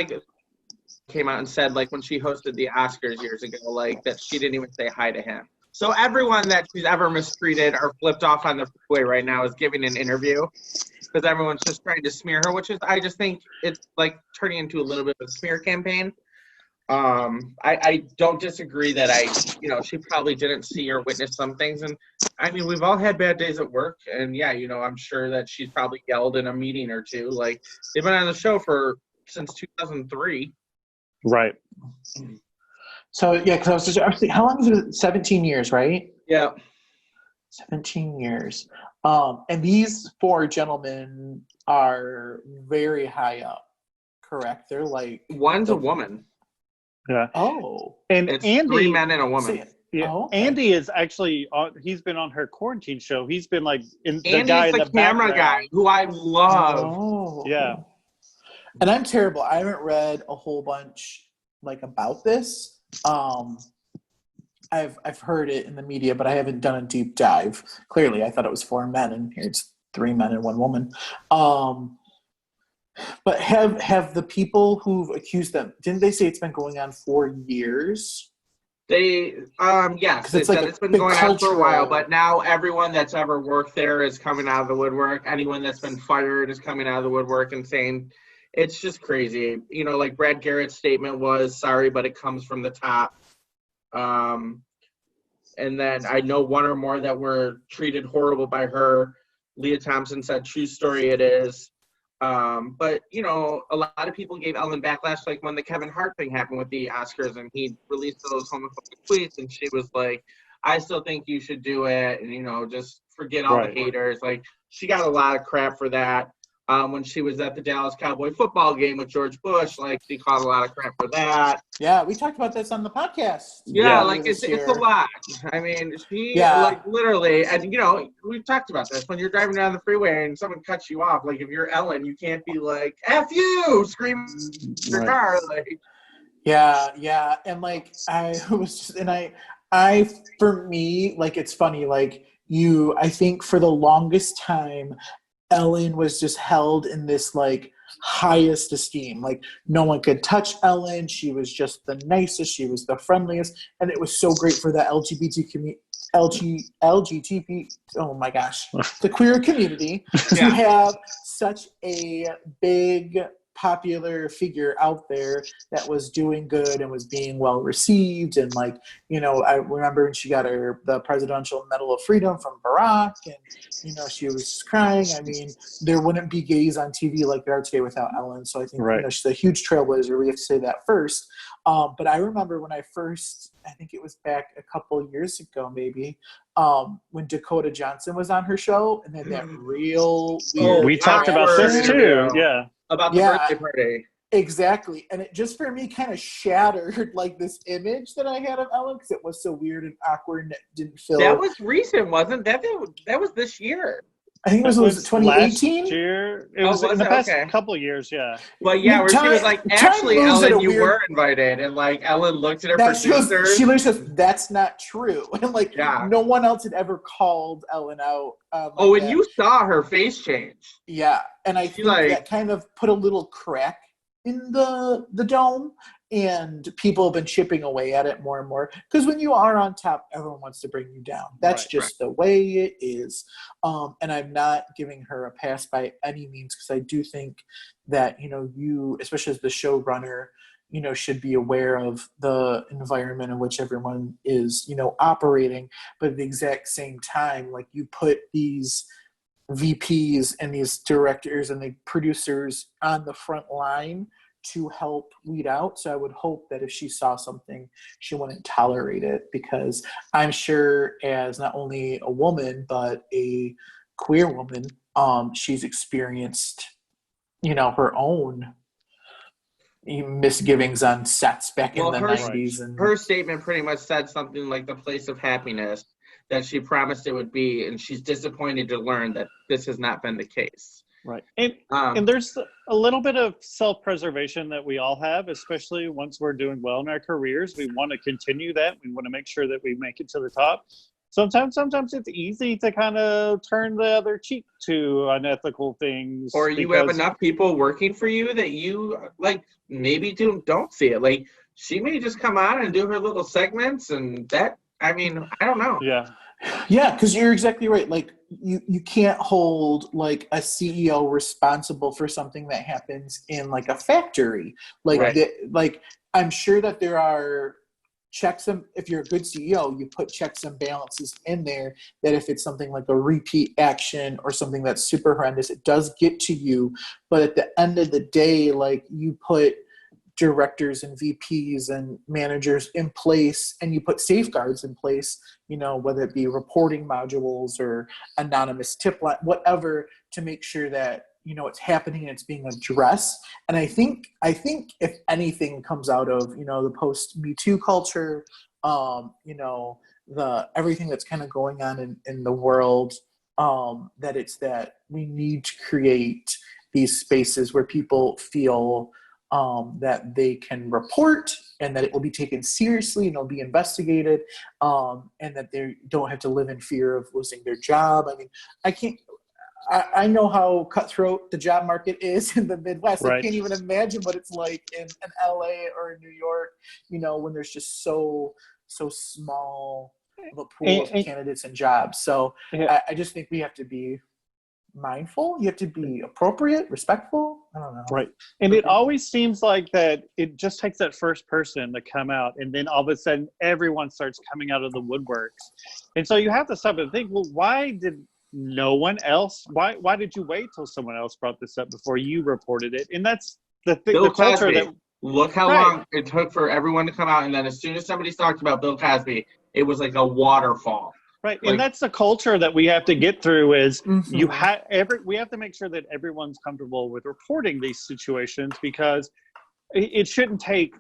came out and said, when she hosted the Oscars years ago, that she didn't even say hi to him. So everyone that she's ever mistreated or flipped off on the freeway right now is giving an interview because everyone's just trying to smear her, which is, I just think it's turning into a little bit of a smear campaign. I don't disagree that she probably didn't see or witness some things. And we've all had bad days at work, and yeah, I'm sure that she's probably yelled in a meeting or two. They've been on the show since 2003. Right. So yeah, because I was thinking, how long is it? 17 years, right? Yeah. 17 years. And these 4 gentlemen are very high up, correct? They're one's a woman. Yeah. Oh. And it's Andy, 3 men and a woman. Yeah. Oh, okay. Andy is actually he's been on her quarantine show. He's been Andy's the camera guy who I love. Oh. Yeah. And I'm terrible. I haven't read a whole bunch about this. I've heard it in the media, but I haven't done a deep dive. Clearly, I thought it was 4 men, and here it's 3 men and 1 woman. But have the people who've accused them, didn't they say it's been going on for years? They yes, it's it's been going on for a while, but now everyone that's ever worked there is coming out of the woodwork. Anyone that's been fired is coming out of the woodwork and saying it's just crazy. Brad Garrett's statement was sorry, but it comes from the top. And then I know 1 or more that were treated horrible by her. Leah Thompson said true story it is. But a lot of people gave Ellen backlash, when the Kevin Hart thing happened with the Oscars, and he released those homophobic tweets, and she was like, I still think you should do it, and just forget all the haters. She got a lot of crap for that. When she was at the Dallas Cowboy football game with George Bush, she caught a lot of crap for that. Yeah, we talked about this on the podcast. Yeah, it's a lot. She literally, and we've talked about this. When you're driving down the freeway and someone cuts you off, if you're Ellen, you can't be like "F you," scream in your car. Yeah, and I was just, and I for me, it's funny, I think for the longest time, Ellen was just held in this highest esteem. No one could touch Ellen. She was just the nicest. She was the friendliest, and it was so great for the LGBT community. Oh my gosh, the queer community to have such a big popular figure out there that was doing good and was being well received. And like, I remember when she got the Presidential Medal of Freedom from Barack, and, she was crying. I mean, there wouldn't be gays on TV like there are today without Ellen. So I think, she's a huge trailblazer. We have to say that first. But I remember when I think it was back a couple years ago, maybe, when Dakota Johnson was on her show, and then that real weird. We talked about this too. Yeah. About the birthday party. Exactly. And it just for me kind of shattered like this image that I had of Ellen, because it was so weird and awkward and it didn't feel. That was recent, wasn't that? That was this year. I think it was 2018. Last year. It was in the past couple years, yeah. Well, yeah, where she was like, actually, Ellen, you were invited. And like, Ellen looked at her producer. She literally says, that's not true. And like, no one else had ever called Ellen out. And you saw her face change. Yeah. And I think that kind of put a little crack in the dome. And people have been chipping away at it more and more, because when you are on top, everyone wants to bring you down. That's just the way it is. And I'm not giving her a pass by any means, because I do think that, you, especially as the showrunner, should be aware of the environment in which everyone is, operating. But at the exact same time, like, you put these VPs and these directors and the producers on the front line to help weed out. So I would hope that if she saw something, she wouldn't tolerate it, because I'm sure as not only a woman, but a queer woman, she's experienced, her own misgivings on sets back in the 90s. And her statement pretty much said something like the place of happiness that she promised it would be, and she's disappointed to learn that this has not been the case. Right. And there's a little bit of self-preservation that we all have, especially once we're doing well in our careers. We want to continue that. We want to make sure that we make it to the top. Sometimes it's easy to kind of turn the other cheek to unethical things. Or you have enough people working for you that you, like, maybe don't see it. Like, she may just come on and do her little segments, and that, I mean, I don't know. Yeah, because you're exactly right. Like, you can't hold like a CEO responsible for something that happens in like a factory. Like, like, I'm sure that there are checks, and if you're a good CEO, you put checks and balances in there, that if it's something like a repeat action or something that's super horrendous, it does get to you. But at the end of the day, like, you put directors and VPs and managers in place, and you put safeguards in place, whether it be reporting modules or anonymous tip line, whatever, to make sure that, it's happening and it's being addressed. And I think if anything comes out of, the post Me Too culture, the everything that's kind of going on in the world, that it's that we need to create these spaces where people feel that they can report, and that it will be taken seriously and it'll be investigated, and that they don't have to live in fear of losing their job. I mean, I know how cutthroat the job market is in the Midwest. I can't even imagine what it's like in LA or in New York, when there's just so small of a pool of candidates and jobs. So I just think we have to be mindful. You have to be appropriate, respectful. I don't know. Right. And it always seems like that it just takes that first person to come out, and then all of a sudden everyone starts coming out of the woodworks. And so you have to stop and think, well, why did no one else, why did you wait till someone else brought this up before you reported it? And that's the thing, the culture that, look how long it took for everyone to come out, and then as soon as somebody talked about Bill Cosby, it was like a waterfall. Right, and that's the culture that we have to get through. Is we have to make sure that everyone's comfortable with reporting these situations, because it shouldn't take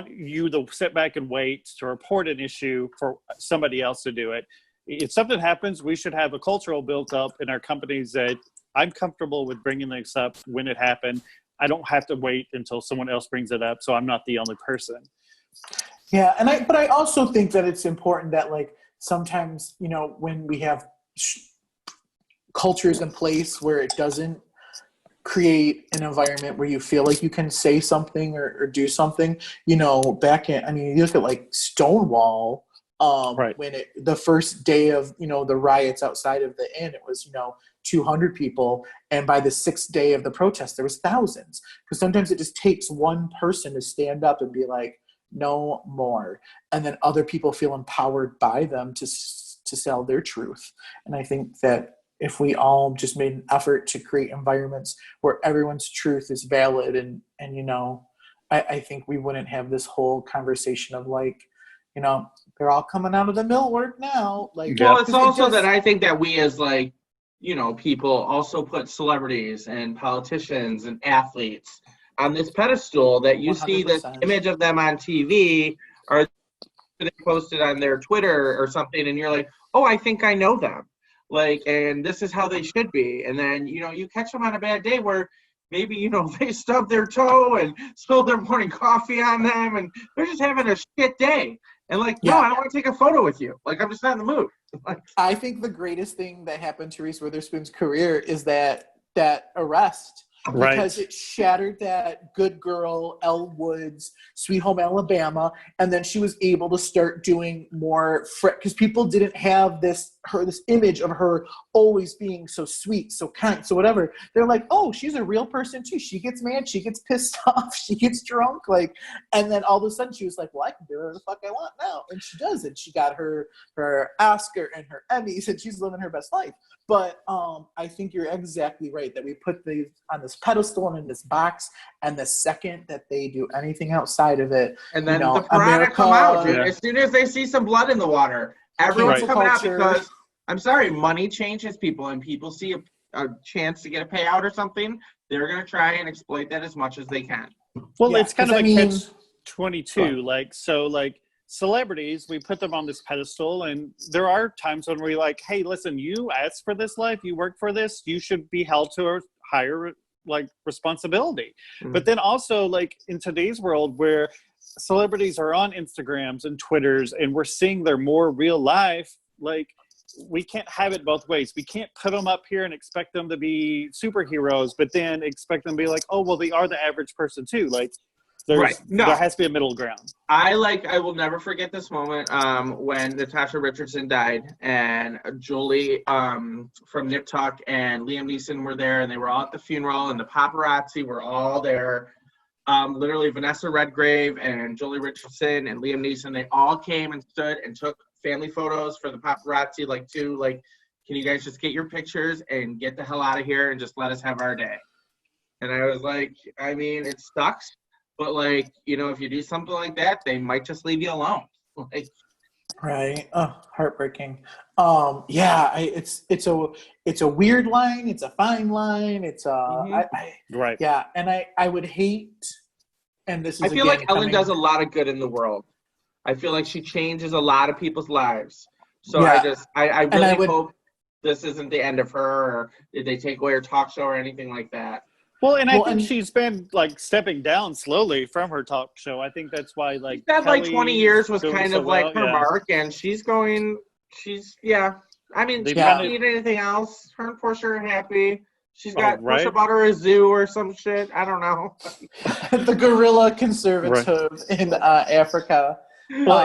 you to sit back and wait to report an issue for somebody else to do it. If something happens, we should have a cultural built up in our companies that I'm comfortable with bringing this up when it happened. I don't have to wait until someone else brings it up, so I'm not the only person. Yeah, but I also think that it's important that, like, sometimes, when we have cultures in place where it doesn't create an environment where you feel like you can say something or do something, you look at like Stonewall, Right. When the first day of, the riots outside of the inn, it was, 200 people. And by the sixth day of the protest, there was thousands. Because sometimes it just takes one person to stand up and be like, no more. And then other people feel empowered by them to sell their truth. And I think that if we all just made an effort to create environments where everyone's truth is valid and I think we wouldn't have this whole conversation of like, they're all coming out of the millwork now. Like, well, it's also that I think that we as like, people also put celebrities and politicians and athletes on this pedestal that you 100%. See this image of them on TV or they posted on their Twitter or something, and you're like, oh, I think I know them. Like, and this is how they should be. And then, you catch them on a bad day where maybe, they stub their toe and spill their morning coffee on them and they're just having a shit day. And like, no, I don't want to take a photo with you. Like, I'm just not in the mood. Like, I think the greatest thing that happened to Reese Witherspoon's career is that arrest. Because it shattered that good girl, Elle Woods, Sweet Home Alabama, and then she was able to start doing more because people didn't have this image of her always being so sweet, so kind, so whatever. They're like, oh, she's a real person too. She gets mad, she gets pissed off, she gets drunk, and then all of a sudden she was like, well, I can do whatever the fuck I want now, and she does it. She got her Oscar and her Emmys, and she's living her best life. But I think you're exactly right that we put these on this pedestal and in this box, and the second that they do anything outside of it, and then the piranha come out, dude. As soon as they see some blood in the water, everyone's coming out because, I'm sorry, money changes people, and people see a chance to get a payout or something, they're going to try and exploit that as much as they can. Well, it's kind of a catch-22. Celebrities, we put them on this pedestal, and there are times when we're like, hey, listen, you asked for this life, you worked for this, you should be held to a higher responsibility. Mm-hmm. But then also in today's world where celebrities are on Instagrams and Twitters and we're seeing their more real life, we can't have it both ways. We can't put them up here and expect them to be superheroes, but then expect them to be like, oh, well, they are the average person too. There has to be a middle ground. I will never forget this moment when Natasha Richardson died and Julie from Nip Tuck and Liam Neeson were there, and they were all at the funeral, and the paparazzi were all there. Literally Vanessa Redgrave and Julie Richardson and Liam Neeson, they all came and stood and took family photos for the paparazzi, can you guys just get your pictures and get the hell out of here and just let us have our day? And I was like, I mean, it sucks. But if you do something like that, they might just leave you alone. Right. Oh, heartbreaking. It's a weird line. It's a fine line. It's right. Yeah. And I would hate, and this is, I feel like Ellen does a lot of good in the world. I feel like she changes a lot of people's lives. So I really hope this isn't the end of her, or did they take away her talk show or anything like that. Well, and I think she's been stepping down slowly from her talk show. I think that's why that 20 years was kind of her mark, and she's I mean, she doesn't need anything else. Her and Portia are happy. She's got Portia bought her a zoo or some shit. I don't know. The gorilla conservative in Africa. Well,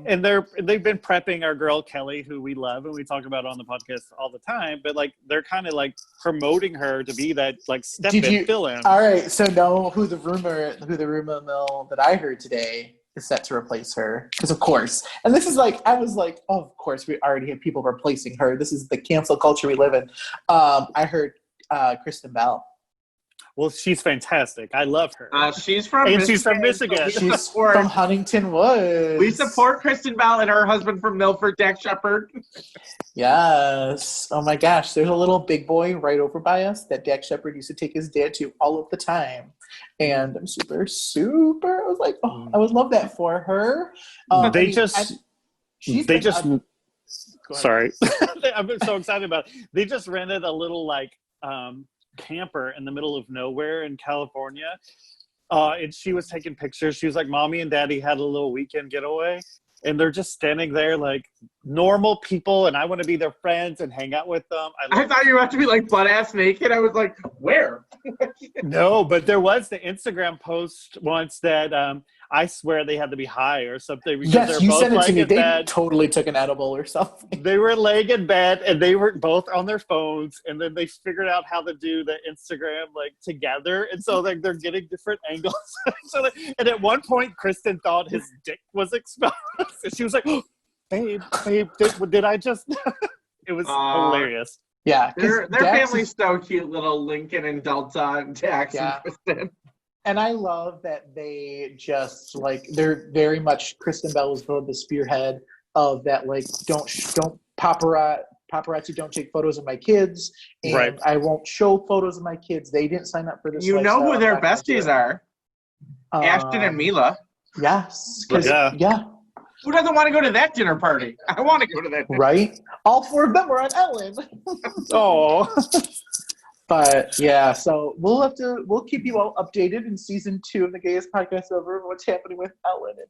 and they've been prepping our girl Kelly, who we love and we talk about on the podcast all the time. But they're kind of promoting her to be that step-in, fill-in. All right, so know who the rumor mill that I heard today is set to replace her, because of course. And this is I was like, oh, of course we already have people replacing her. This is the cancel culture we live in. I heard Kristen Bell. Well, she's fantastic. I love her. She's from Michigan. She's from Michigan. She's from Huntington Woods. We support Kristen Bell and her husband from Milford, Dax Shepard. Yes. Oh my gosh. There's a little big boy right over by us that Dax Shepard used to take his dad to all of the time. And I'm super, I was like, oh, I would love that for her. Sorry. I'm so excited about it. They just rented a little camper in the middle of nowhere in California, and she was taking pictures. She was like, mommy and daddy had a little weekend getaway, and they're just standing there like normal people, and I want to be their friends and hang out with them. I thought you were about to be butt ass naked. I was like, where? No, but there was the Instagram post once that I swear they had to be high or something. Because Yes, they're you both said it to laying me. in They bed. totally took an edible or something. They were laying in bed and they were both on their phones, and then they figured out how to do the Instagram like together, and so like they're getting different angles. And at one point, Kristen thought his dick was exposed, and she was like, oh, "Babe, did I just?" It was hilarious. Yeah, Their Dax family's so cute, little Lincoln and Delta and Dax Yeah. and Kristen. And I love that they just like they're very much Kristen Bell was the spearhead of that. Like, don't paparazzi don't take photos of my kids, and Right. I won't show photos of my kids. They didn't sign up for this. You know lifestyle. who their I'm not gonna do besties it. are? Ashton and Mila. Yes. 'Cause- Yeah. Yeah. Who doesn't want to go to that dinner party? I want to go to that dinner Right. All 4 of them were on Ellen. Oh, But yeah, so we'll keep you all updated in season 2 of the Gayest Podcast Ever, what's happening with Ellen and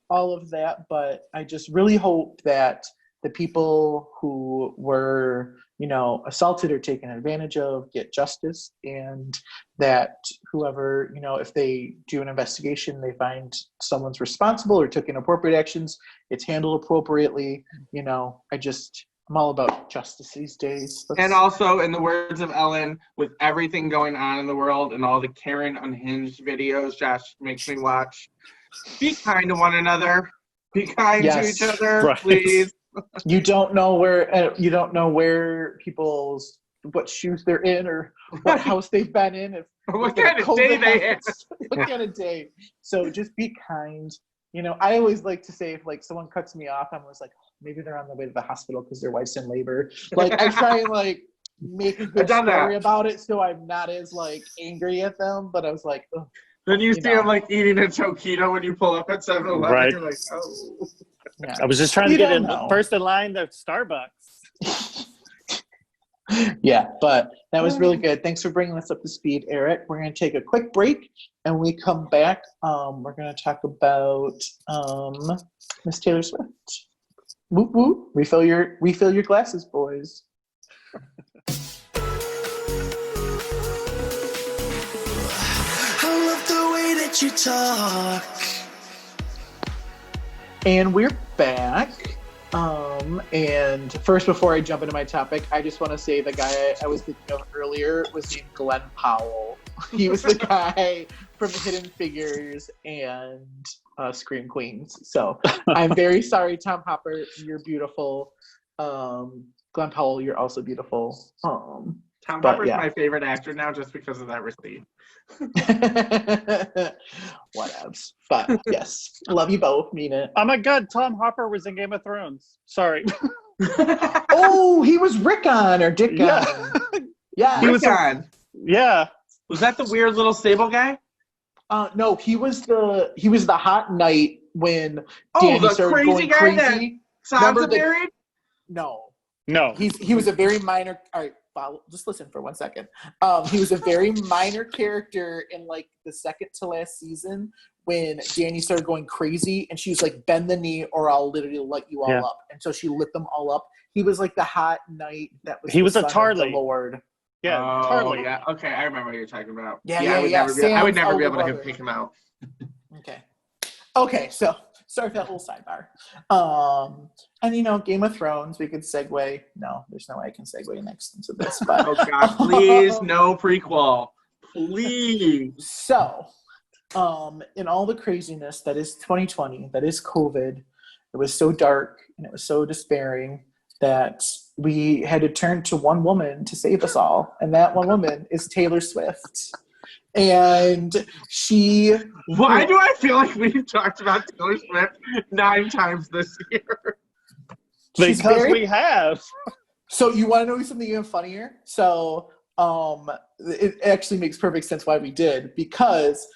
all of that. But I just really hope that the people who were, assaulted or taken advantage of get justice, and that whoever, if they do an investigation, they find someone's responsible or took inappropriate actions, it's handled appropriately. I'm all about justice these days. And also, in the words of Ellen, with everything going on in the world and all the Karen Unhinged videos Josh makes me watch, be kind to one another. Be kind to each other, right. please. You don't know where people's what shoes they're in or what house they've been in. What kind of day they had. What kind of day? So just be kind. I always like to say if like someone cuts me off, I'm always like, maybe they're on the way to the hospital because their wife's in labor. Like I try and like make a good story about it so I'm not as like angry at them. But I was like, ugh. Then you see them like eating a Toquito when you pull up at 7-Eleven. Right. You're like, oh. Yeah. I was just trying to You get don't in know. first in line to Starbucks. Yeah, but that was really good. Thanks for bringing us up to speed, Eric. We're going to take a quick break, and when we come back, we're going to talk about Miss Taylor Swift. Whoop whoop! Refill your glasses, boys. I love the way that you talk. And we're back. And first, before I jump into my topic, I just want to say the guy I was thinking of earlier was named Glenn Powell. He was the guy from Hidden Figures and Scream Queens. So I'm very sorry, Tom Hopper. You're beautiful. Glenn Powell, you're also beautiful. Tom Hopper's my favorite actor now just because of that receipt. Whatevs. But yes, love you both. Mean it. Oh my God, Tom Hopper was in Game of Thrones. Sorry. Oh, he was Rickon or Dickon. Yeah. Yeah. He was Rickon. Yeah. Was that the weird little sable guy? No, he was the hot knight when Danny the started crazy going guy crazy. that Sansa married? No. No. He was a very minor. All right, just listen for 1 second. He was a very minor character in like the second to last season when Danny started going crazy, and she was like, "Bend the knee, or I'll literally light you all up." And so she lit them all up. He was like the hot knight that was. He was a son of the Tarly. Lord. Yeah, Tarly. Yeah. Okay, I remember what you're talking about. Yeah. I would never be Sam's able to older pick him out. Okay. So start that little sidebar. And Game of Thrones, we could segue. No, there's no way I can segue next into this. But Oh God, please, no prequel. Please. So, in all the craziness that is 2020, that is COVID, it was so dark and it was so despairing that we had to turn to one woman to save us all. And that one woman is Taylor Swift. And she... Why do I feel like we've talked about Taylor Swift 9 times this year? Because we have. So you want to know something even funnier? So it actually makes perfect sense why we did. Because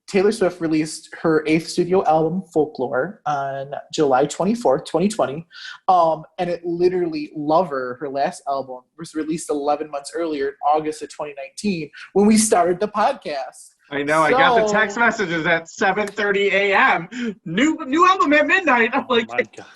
Taylor Swift released her 8th studio album, Folklore, on July 24th, 2020. And it literally, Lover, her last album, was released 11 months earlier in August of 2019 when we started the podcast. I know, I got the text messages at 7:30 a.m. New album at midnight. I'm like, My God.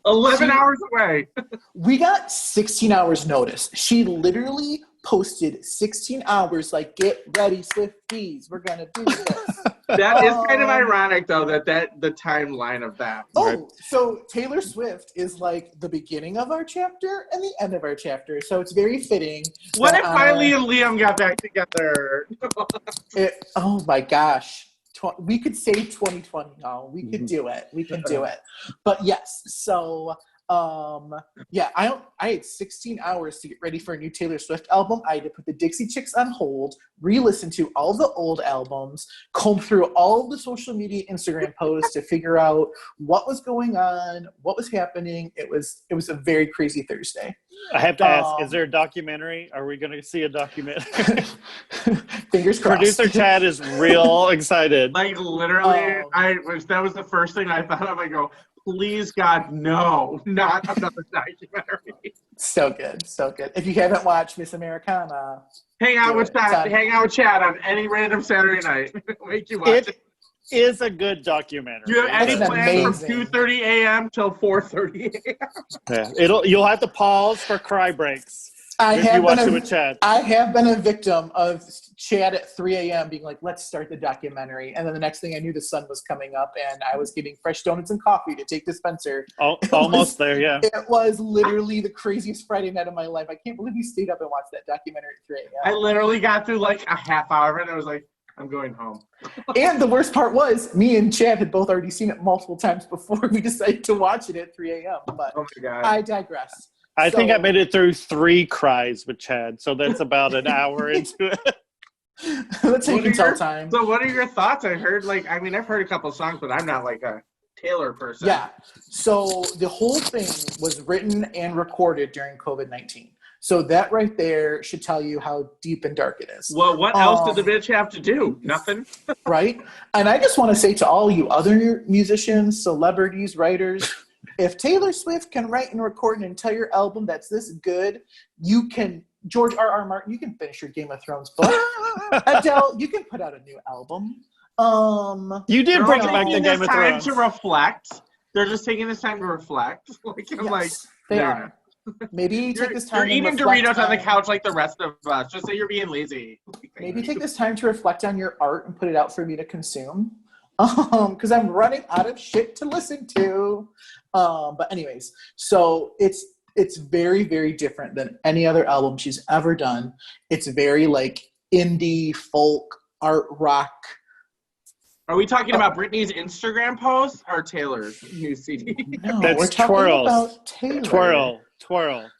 11 hours away. We got 16 hours notice. She literally posted 16 hours like, get ready, Swifties. We're going to do this. That is kind of ironic, though, that the timeline of that. Oh, so Taylor Swift is like the beginning of our chapter and the end of our chapter. So it's very fitting. What if Miley and Liam got back together? Oh my gosh. We could save 2020 now. We could do it. We can do it. But yes, so yeah, I had 16 hours to get ready for a new Taylor Swift album. I had to put the Dixie Chicks on hold, re-listen to all the old albums, comb through all the social media Instagram posts to figure out what was going on, what was happening. It was a very crazy Thursday. I have to ask, is there a documentary? Are we going to see a documentary? Fingers crossed. Producer Chad is real excited. Like, literally, that was the first thing I thought of. I go, please, God, no, not another documentary. So good, so good. If you haven't watched Miss Americana, hang out with Chad on any random Saturday night. Make you watch it. Is a good documentary. Do you have any plans amazing. from 2:30 a.m. till 4:30 a.m.? Yeah, you'll have to pause for cry breaks. I have been a victim of Chad at 3 a.m. being like, let's start the documentary. And then the next thing I knew, the sun was coming up and I was getting fresh donuts and coffee to take to Spencer. Almost there, yeah. It was literally the craziest Friday night of my life. I can't believe we stayed up and watched that documentary at 3 a.m. I literally got through like a half hour of it and I was like, I'm going home. And the worst part was, me and Chad had both already seen it multiple times before we decided to watch it at 3 a.m. But oh my God. I digress. I think I made it through 3 cries with Chad, so that's about an hour into it. Let's take you tell time. So what are your thoughts? I've heard I've heard a couple songs, but I'm not like a Taylor person. Yeah. So the whole thing was written and recorded during COVID-19. So that right there should tell you how deep and dark it is. Well, what else did the bitch have to do? Nothing. Right? And I just want to say to all you other musicians, celebrities, writers, if Taylor Swift can write and record an entire album that's this good, you can, George R.R. Martin, you can finish your Game of Thrones book. Adele, you can put out a new album. You did bring back the Game of Thrones. To reflect. They're just taking this time to reflect. They are. Maybe take this time. You're eating Doritos on the couch like the rest of us. Just say you're being lazy. Maybe take this time to reflect on your art and put it out for me to consume. Because I'm running out of shit to listen to. But anyways, so it's very, very different than any other album she's ever done. It's very like indie, folk, art rock. Are we talking about Britney's Instagram post or Taylor's new CD? No, That's we're talking about Taylor. Twirl.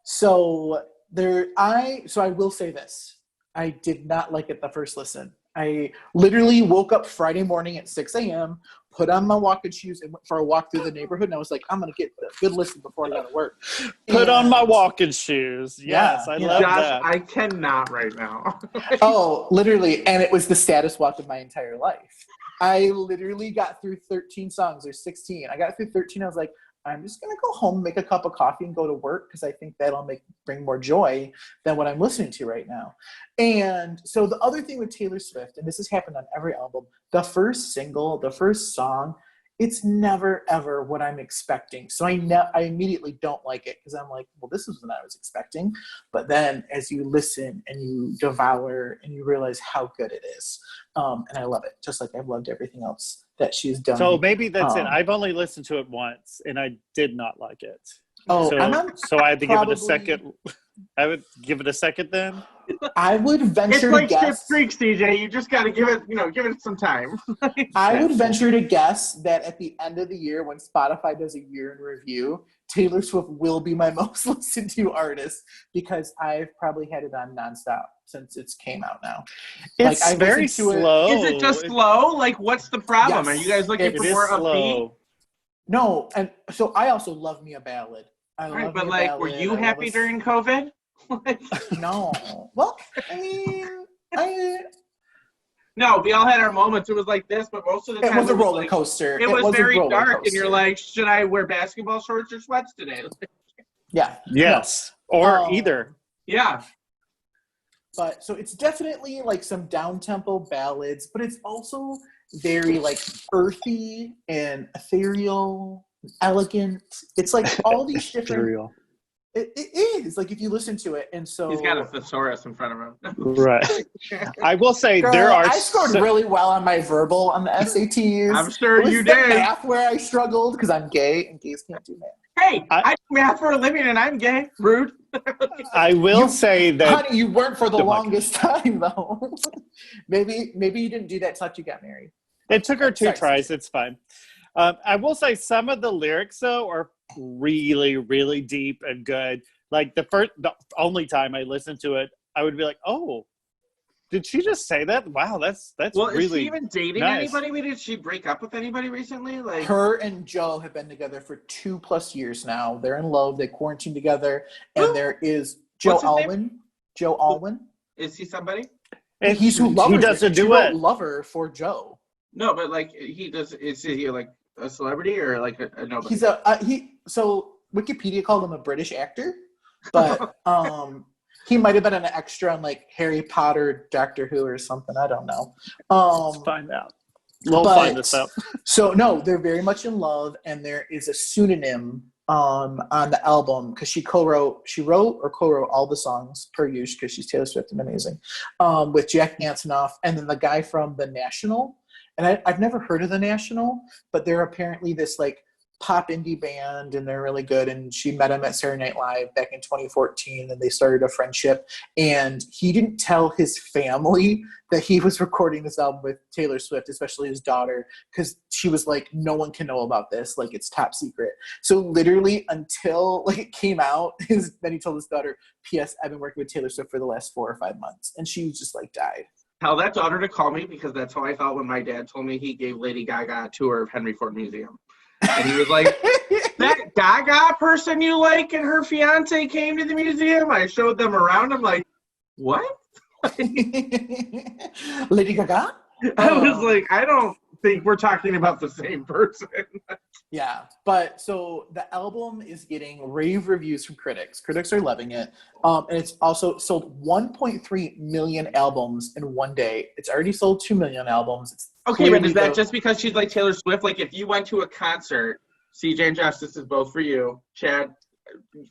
So I will say this. I did not like it the first listen. I literally woke up Friday morning at 6 a.m., put on my walking shoes, and went for a walk through the neighborhood. And I was like, I'm going to get a good listen before I go to work. Put on my walking shoes. Yes, I love Josh, that. I cannot right now. Oh, literally. And it was the saddest walk of my entire life. I literally got through 13 songs. There's 16. I got through 13. I was like, I'm just going to go home, make a cup of coffee, and go to work because I think that'll bring more joy than what I'm listening to right now. And so the other thing with Taylor Swift, and this has happened on every album, the first single, the first song, it's never, ever what I'm expecting. So I immediately don't like it because I'm like, well, this is what I was expecting. But then as you listen and you devour and you realize how good it is. And I love it, just like I've loved everything else that she's done. So maybe that's it. I've only listened to it once, and I did not like it. Oh, so I had to give it a second. I would give it a second then. I would venture to guess. It's like Schitt's Creek, CJ. You just got to give it some time. I would venture to guess that at the end of the year, when Spotify does a year in review, Taylor Swift will be my most listened to artist because I've probably had it on nonstop since it's came out now. It's very slow. Is it just slow? Like, what's the problem? Yes, are you guys looking for more upbeat? No, and so I also love me a ballad. But like, were you happy during COVID? No. Well, I mean, No, we all had our moments. It was like this, but most of the time it was a roller coaster. It was very dark, and you're like, should I wear basketball shorts or sweats today? Yeah. Yes. No. Or either. Yeah. But so it's definitely like some down-tempo ballads, but it's also very like earthy and ethereal, elegant. It's like all these different It is like if you listen to it, and so He's got a thesaurus in front of him. Right. I will say Girl, there are. I scored really well on my verbal on the SATs. I'm sure it was you the did. Math where I struggled because I'm gay and gays can't do math. Hey, I do math for a living and I'm gay. Rude. I will say that. Honey, you weren't for the Oh my longest time though. maybe you didn't do that till after you got married. It took her 2 Sorry. tries. It's fine. I will say some of the lyrics though are really, really deep and good. Like the only time I listened to it, I would be like, "Oh, did she just say that? Wow, that's Well, really." is she even dating nice. anybody? Did she break up with anybody recently? Like Her and Joe have been together for 2+ years now. They're in love. They quarantine together, and there is Joe What's his name? Alwyn. Joe Alwyn. Is he somebody? And He's who Lover. he does a She wrote duet. Lover for Joe. No, but like he does. Is he like a celebrity or like a nobody? He's so Wikipedia called him a British actor, but he might have been an extra on like Harry Potter, Doctor Who, or something. I don't know. Let's find out. We'll find this out. So no, they're very much in love, and there is a pseudonym on the album because she wrote or co-wrote all the songs per use because she's Taylor Swift and amazing, with Jack Antonoff and then the guy from The National. And I've never heard of The National, but they're apparently this like pop indie band and they're really good. And she met him at Saturday Night Live back in 2014 and they started a friendship. And he didn't tell his family that he was recording this album with Taylor Swift, especially his daughter, because she was like, no one can know about this. Like it's top secret. So literally until like it came out, then he told his daughter, P.S. I've been working with Taylor Swift for the last 4 or 5 months. And she was just like died. Tell that daughter to call me because that's how I felt when my dad told me he gave Lady Gaga a tour of Henry Ford Museum. And he was like, that Gaga person you like and her fiance came to the museum. I showed them around. I'm like, what? Lady Gaga? I was like, I don't think we're talking about the same person. Yeah, but so the album is getting rave reviews from critics. Critics are loving it. And it's also sold 1.3 million albums in one day. It's already sold 2 million albums. It's Okay, but is that just because she's like Taylor Swift? Like if you went to a concert, CJ and Josh, this is both for you. Chad,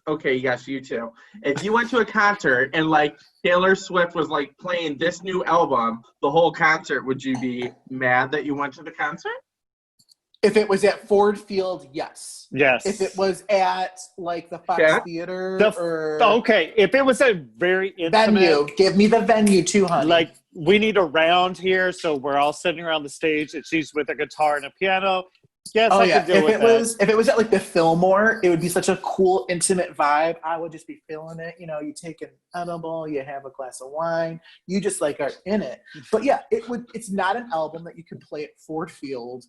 okay, yes, you too. If you went to a concert and like Taylor Swift was like playing this new album, the whole concert, would you be mad that you went to the concert? If it was at Ford Field, yes. Yes. If it was at like the Fox Theater okay, if it was a very intimate venue, give me the venue too, honey. Like we need a round here, so we're all sitting around the stage and she's with a guitar and a piano. Yes, I could deal with that. If it was at like the Fillmore, it would be such a cool, intimate vibe. I would just be feeling it. You know, you take an edible, you have a glass of wine, you just like are in it. But yeah, it's not an album that you can play at Ford Field.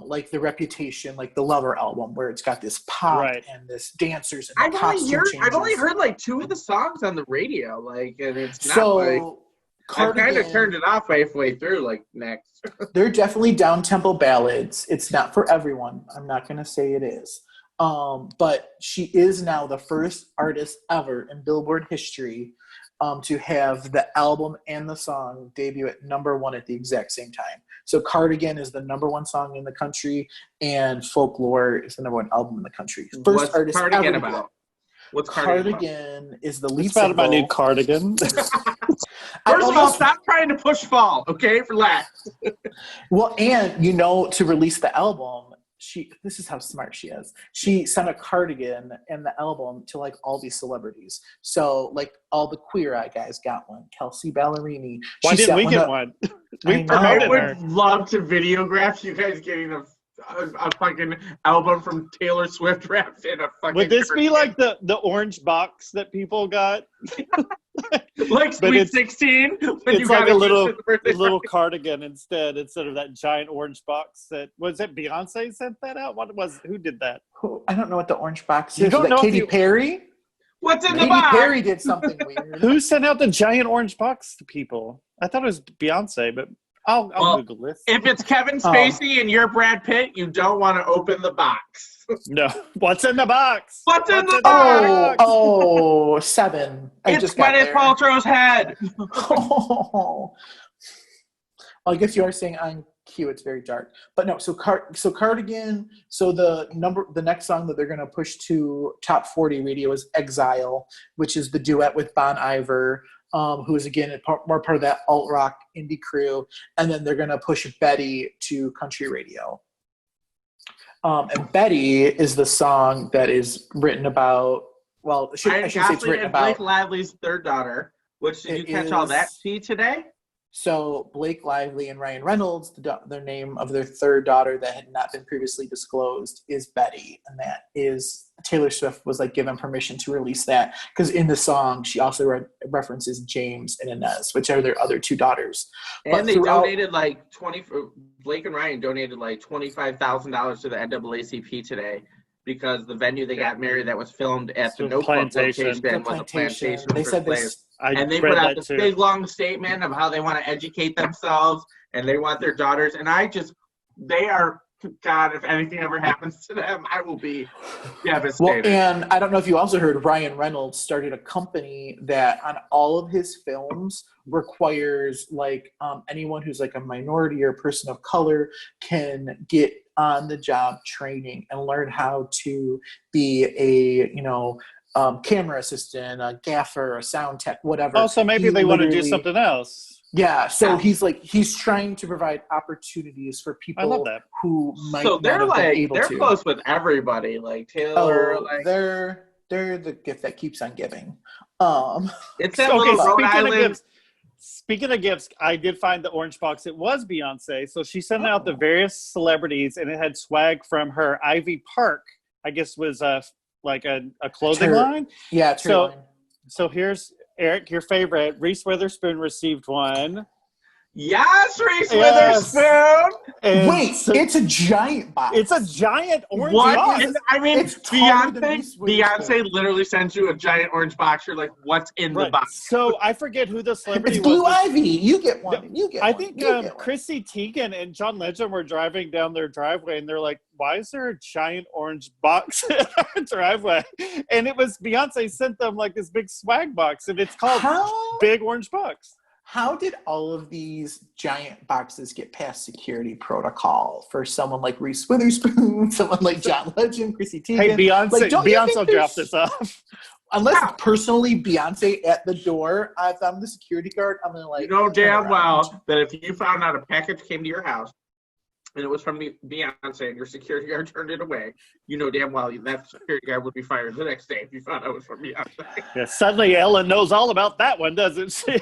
Like the Reputation, like the Lover album, where it's got this pop and this dancers and I've only heard like 2 of the songs on the radio, like, and it's not so I kind of turned it off halfway through, like next. They're definitely down-tempo ballads. It's not for everyone. I'm not going to say it is. But she is now the first artist ever in Billboard history to have the album and the song debut at #1 at the exact same time. So Cardigan is the #1 song in the country, and Folklore is the #1 album in the country. What's Cardigan about? What's Cardigan is the lead it's about single. my new cardigan. First of all, stop trying to push fall, okay? Relax. Well, and to release the album, this is how smart she is. She sent a cardigan and the album to like all these celebrities. So like all the Queer Eye guys got one. Kelsey Ballerini. Why didn't we get one? I would love to videograph you guys getting a fucking album from Taylor Swift wrapped in a fucking. Would this be like the orange box that people got? Like Sweet 16? It's like a little cardigan instead of that giant orange box. Was it Beyonce sent that out? Who did that? I don't know what the orange box is. You don't know Katy Perry? What's in the Katy box? Perry did something weird. Who sent out the giant orange box to people? I thought it was Beyonce, but I'll Google this. If it's Kevin Spacey and you're Brad Pitt, you don't want to open the box. No. What's in the box? What's in the box? Oh, 7. It's Gwyneth Paltrow's head. Oh. Well, I guess you are saying I'm cue. It's very dark. But no, so Cardigan. So the next song that they're gonna push to top 40 radio is Exile, which is the duet with Bon Iver, who is again more part of that alt rock indie crew. And then they're gonna push Betty to country radio. And Betty is the song that is written about. Well, I should say it's written about Blake Lively's third daughter. Which did you catch all that tea today? So Blake Lively and Ryan Reynolds, their name of their third daughter that had not been previously disclosed is Betty, and that is Taylor Swift was like given permission to release that because in the song she also references James and Inez, which are their other two daughters. And but they donated like Blake and Ryan donated like $25,000 to the NAACP today. Because the venue they got married that was filmed at the Notebook location was a plantation. They said this. And they put out this big long statement of how they want to educate themselves and they want their daughters. And they are, God, if anything ever happens to them, I will be devastated. Well, and I don't know if you also heard Ryan Reynolds started a company that on all of his films requires like anyone who's like a minority or a person of color can get on the job training and learn how to be a camera assistant, a gaffer, a sound tech, whatever. Oh, so maybe they want to do something else. Yeah, so he's trying to provide opportunities for people who might not have been able to. They're close with everybody, like Taylor. They're the gift that keeps on giving. It's that little Rhode Island. Speaking of gifts, I did find the orange box. It was Beyonce. So she sent out the various celebrities, and it had swag from her Ivy Park, I guess was like a clothing line. Yeah, line. So here's, Eric, your favorite. Reese Witherspoon received one. Yes, Reese Witherspoon. Wait, it's a giant box. It's a giant orange box. Beyonce literally sends you a giant orange box. You're like, what's in the box? So I forget who the celebrity was. It's Blue Ivy. You get one. I think Chrissy Teigen and John Legend were driving down their driveway, and they're like, why is there a giant orange box in our driveway? And it was Beyonce sent them like this big swag box, and it's called Big Orange Box. How did all of these giant boxes get past security protocol for someone like Reese Witherspoon, someone like John Legend, Chrissy Teigen? Hey, Beyonce dropped this off. Unless it's personally Beyonce at the door, if I'm the security guard, I'm going to like... You know damn well that if you found out a package came to your house and it was from Beyonce and your security guard turned it away, you know damn well that security guard would be fired the next day if you found out it was from Beyonce. Yeah, suddenly Ellen knows all about that one, doesn't she?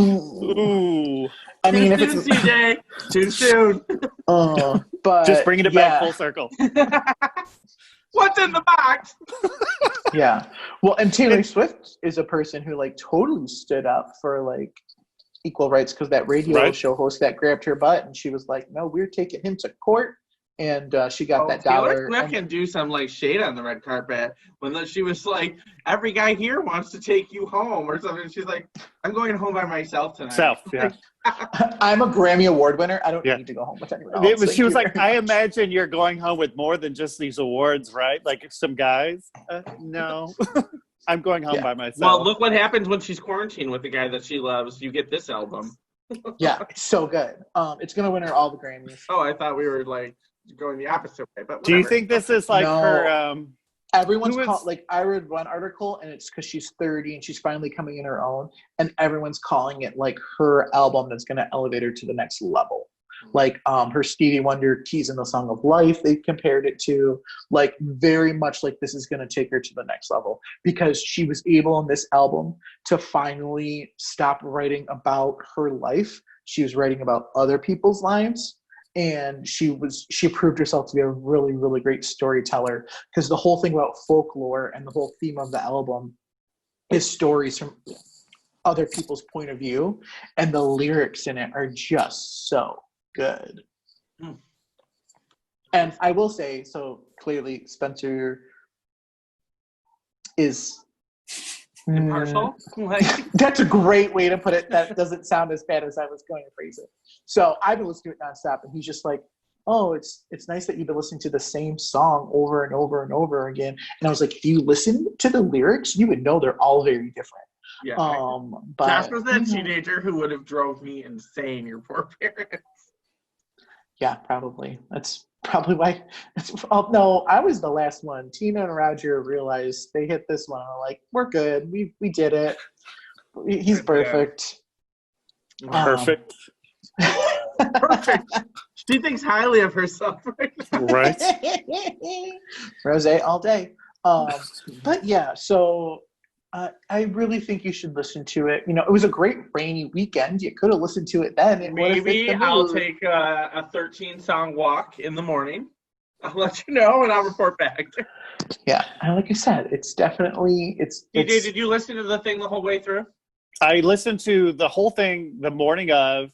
Ooh. I mean, if it's CJ, too soon. But just bringing it back full circle. What's in the box? Yeah. Well, and Taylor Swift is a person who like totally stood up for like equal rights because that radio show host that grabbed her butt and she was like, "No, we're taking him to court." And she got that dollar. Taylor Swift can do some like shade on the red carpet when she was like, "Every guy here wants to take you home" or something. She's like, "I'm going home by myself tonight." I'm a Grammy Award winner. I don't need to go home with anyone else. She was like, "I imagine you're going home with more than just these awards, right? Like some guys." No, I'm going home by myself. Well, look what happens when she's quarantined with the guy that she loves. You get this album. Yeah, it's so good. It's gonna win her all the Grammys. Oh, I thought we were like going the opposite way, but whatever. Do you think this is like her everyone's like I read one article and it's because she's 30 and she's finally coming in her own and everyone's calling it like her album that's going to elevate her to the next level, like her Stevie Wonder Keys in the Song of Life they compared it to, like very much like this is going to take her to the next level because she was able in this album to finally stop writing about her life. She was writing about other people's lives. And she proved herself to be a really, really great storyteller because the whole thing about folklore and the whole theme of the album is stories from other people's point of view, and the lyrics in it are just so good. And I will say, so clearly Spencer is impartial. That's a great way to put it. That doesn't sound as bad as I was going to phrase it. So I've been listening to it nonstop, and he's just like, "Oh, it's nice that you've been listening to the same song over and over and over again." And I was like, if you listen to the lyrics, you would know they're all very different. Yeah. But Josh was that teenager who would have drove me insane. Your poor parents. Yeah, probably. That's probably why. Oh, no, I was the last one. Tina and Roger realized they hit this one. I'm like, we're good. We did it. He's perfect. Perfect. Perfect. She thinks highly of herself right now. Right. Rosé all day. But yeah, so I really think you should listen to it. You know, it was a great rainy weekend. You could have listened to it then. It would have fit Maybe the I'll mood. take a 13-song walk in the morning. I'll let you know and I'll report back. Yeah, and like I said, it's definitely DJ, did you listen to the thing the whole way through? I listened to the whole thing the morning of.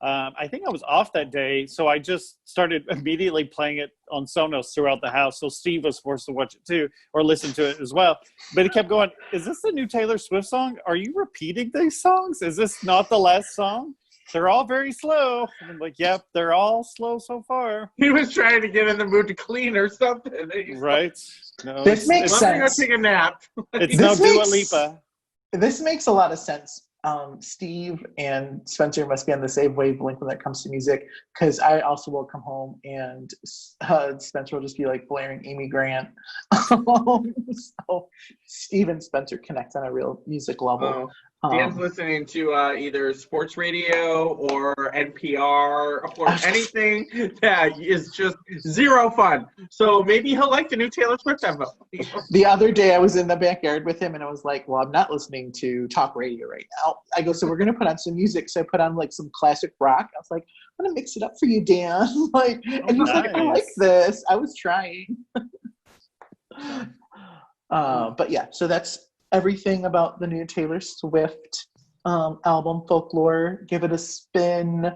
I think I was off that day, so I just started immediately playing it on Sonos throughout the house. So Steve was forced to watch it too, or listen to it as well. But he kept going, is this the new Taylor Swift song? Are you repeating these songs? Is this not the last song? They're all very slow. And I'm like, yep, they're all slow so far. He was trying to get in the mood to clean or something. Right? No, This makes Let me go sense. take a nap. It's This no Dua makes- Lipa. This makes a lot of sense. Steve and Spencer must be on the same wavelength when it comes to music, because I also will come home and Spencer will just be like blaring Amy Grant. So Steve and Spencer connect on a real music level. Dan's listening to either sports radio or NPR or anything that is just zero fun. So maybe he'll like the new Taylor Swift album. The other day I was in the backyard with him and I was like, well, I'm not listening to talk radio right now. I go, so we're going to put on some music. So I put on like some classic rock. I was like, I'm going to mix it up for you, Dan. Like, and he's like, I like this. I was trying. But yeah, so that's everything about the new Taylor Swift album, Folklore. Give it a spin.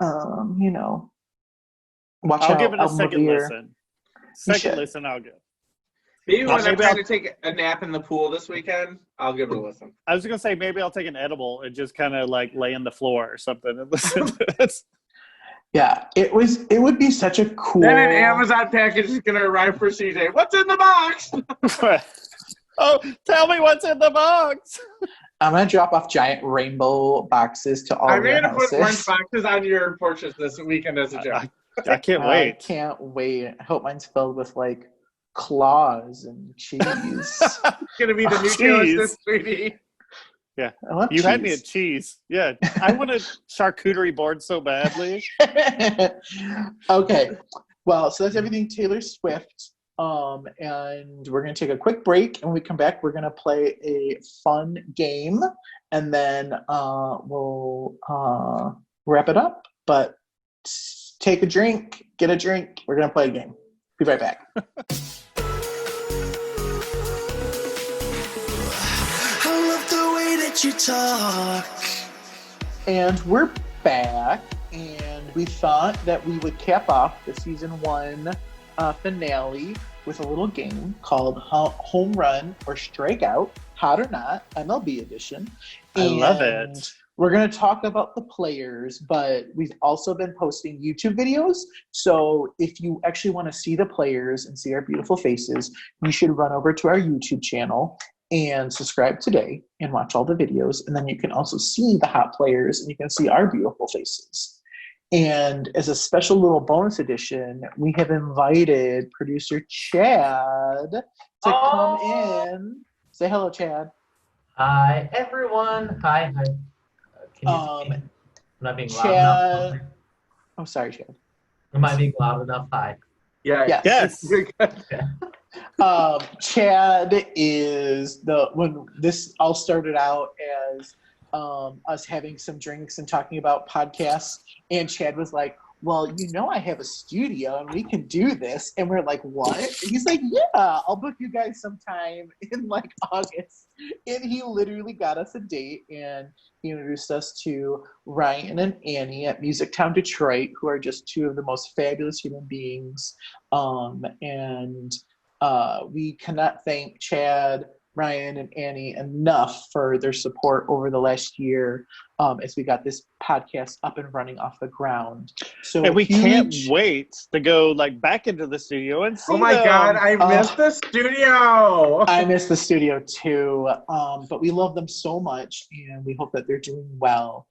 You know, watch out. I'll give it a album of second the year. listen. You Second should. listen, I'll give. Maybe when I'm Maybe trying I'll- to take a nap in the pool this weekend, I'll give it a listen. I was going to say, maybe I'll take an edible and just kind of like lay on the floor or something and listen to it. Yeah, it would be such a cool. Then an Amazon package is going to arrive for CJ. What's in the box? Oh, tell me what's in the box. I'm gonna drop off giant rainbow boxes to all I'm of your going to put houses. orange boxes on your porches this weekend as a joke. I can't I wait. can't wait. I hope mine's filled with like claws and cheese. It's going to be the new Cheese. Taylor Swift, sweetie. I love You had me cheese. at cheese. Yeah. I want a charcuterie board so badly. Okay. Well, so that's everything Taylor Swift. And we're going to take a quick break. And when we come back, we're going to play a fun game. And then we'll wrap it up. But take a drink, get a drink. We're going to play a game. Be right back. I love the way that you talk. And we're back. And we thought that we would cap off the season 1 finale with a little game called Home Run or Strikeout, Hot or Not, MLB edition. I love And it. We're going to talk about the players, but we've also been posting YouTube videos. So if you actually want to see the players and see our beautiful faces, you should run over to our YouTube channel and subscribe today and watch all the videos. And then you can also see the hot players and you can see our beautiful faces. And as a special little bonus edition, we have invited producer Chad to come in. Say hello, Chad. Hi, everyone. Hi. Can you see me? I'm not being loud enough. Chad. Oh, sorry, Chad. Am I being loud enough? Hi. Yeah. Yes. Yes. You're good. Chad is when this all started out as us having some drinks and talking about podcasts, and Chad was like, well, you know, I have a studio and we can do this. And we're like, what? And he's like, yeah, I'll book you guys sometime in like August. And he literally got us a date and he introduced us to Ryan and Annie at Music Town Detroit, who are just two of the most fabulous human beings. We cannot thank Chad, Ryan, and Annie enough for their support over the last year as we got this podcast up and running off the ground. So And we can't wait to go like back into the studio and see Oh my them. God, I missed the studio. I miss the studio too, but we love them so much and we hope that they're doing well.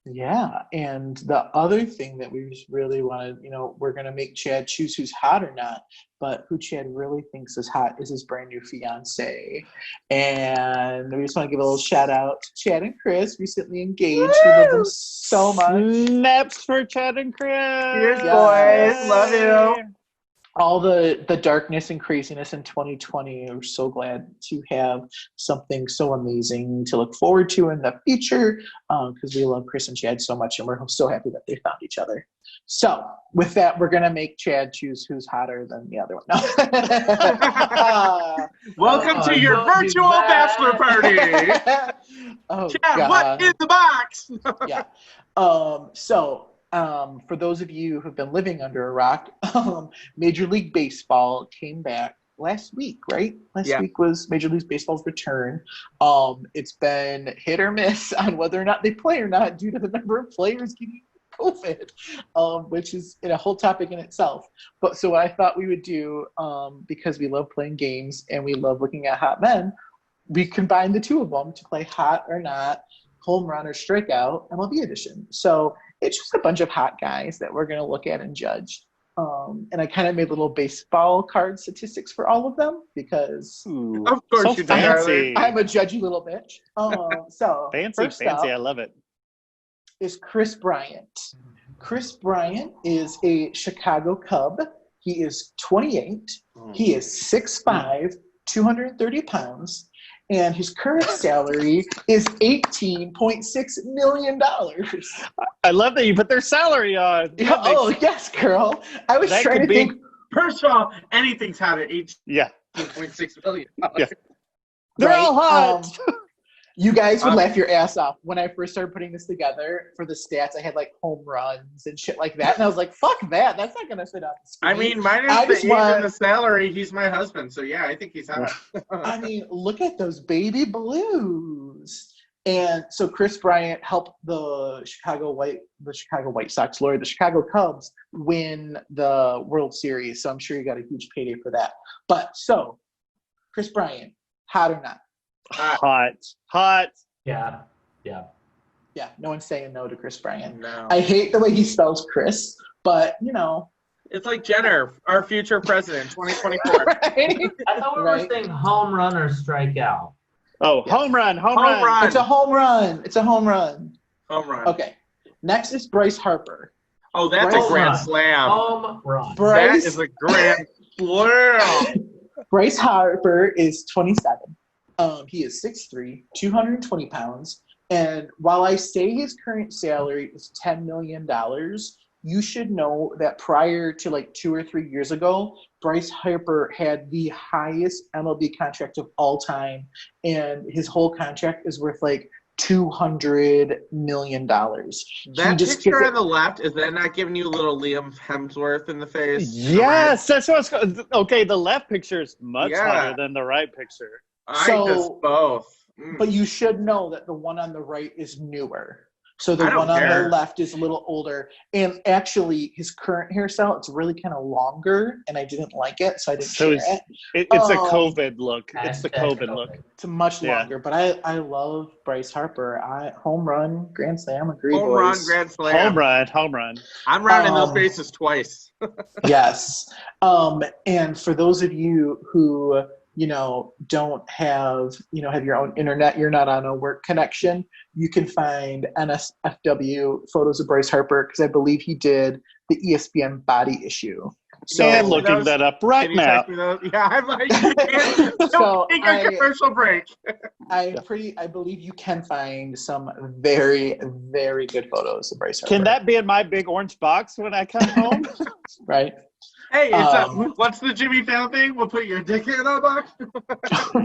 Yeah, and the other thing that we just really want to, we're going to make Chad choose who's hot or not, but who Chad really thinks is hot is his brand new fiance. And we just want to give a little shout out to Chad and Chris, recently engaged. We love them so much. Snaps for Chad and Chris. Cheers, Yes. boys. Love you. All the darkness and craziness in 2020. We're so glad to have something so amazing to look forward to in the future, because we love Chris and Chad so much, and we're so happy that they found each other. So with that, we're gonna make Chad choose who's hotter than the other one. No. Welcome to your virtual bachelor party. Oh, Chad, God. what in the box? Yeah. For those of you who've been living under a rock, Major League Baseball came back last week, right? Last week was Major League Baseball's return. It's been hit or miss on whether or not they play or not due to the number of players getting COVID, which is a whole topic in itself. But so what I thought we would do, because we love playing games and we love looking at hot men, we combined the two of them to play hot or not, home run or strikeout, MLB edition. So it's just a bunch of hot guys that we're going to look at and judge. And I kind of made little baseball card statistics for all of them because Of course so you did. fancy. I'm a judgy little bitch. So Fancy. I love it. is Chris Bryant. Chris Bryant is a Chicago Cub. He is 28. He is 6'5", 230 pounds. And his current salary is $18.6 million. I love that you put their salary on. Oh, yes, girl. I was trying to think. First of all, anything's hot at Yeah. $18.6 million. Yeah. They're Right? all hot. You guys would laugh your ass off. When I first started putting this together for the stats, I had like home runs and shit like that. And I was like, fuck that. That's not going to fit on the screen. I mean, minus the age and the salary, he's my husband. So, yeah, I think he's hot. I mean, look at those baby blues. And so Chris Bryant helped the Chicago White Sox, the Chicago Cubs win the World Series. So I'm sure you got a huge payday for that. But so, Chris Bryant, hot or not? Hot. Yeah. Yeah, no one's saying no to Chris Bryant. No. I hate the way he spells Chris, but It's like Jenner, our future president, 2024. right? I thought we were saying home run or strikeout. Oh, home run. It's a home run. Home run. Okay. Next is Bryce Harper. Oh, that's Bryce a grand run. slam. Home run. Bryce, That is a grand slam. Bryce Harper is 27. He is 6'3", 220 pounds. And while I say his current salary is $10 million, you should know that prior to like 2 or 3 years ago, Bryce Harper had the highest MLB contract of all time. And his whole contract is worth like $200 million. That picture on the left, is that not giving you a little Liam Hemsworth in the face? Yes, that's what I was. Okay, the left picture is much hotter than the right picture. I just both. But you should know that the one on the right is newer. So the I don't one on care. the left is a little older. And actually, his current hairstyle, it's really kind of longer, and I didn't like it, so I didn't share it. It's a COVID look. It's the Hashtag COVID look. It's much Yeah. longer, but I love Bryce Harper. Home run, grand slam, agree, Home boys. run, grand slam. Home run. I'm rounding those bases twice. Yes. And for those of you who don't have your own internet, you're not on a work connection, you can find NSFW photos of Bryce Harper because I believe he did the ESPN body issue. So And looking that up right Can you now. text me those? Yeah, I'm like, So take a commercial break. I believe you can find some very, very good photos of Bryce Harper. Can that be in my big orange box when I come home? Right? Hey, what's the Jimmy Fallon thing? We'll put your dick in our box.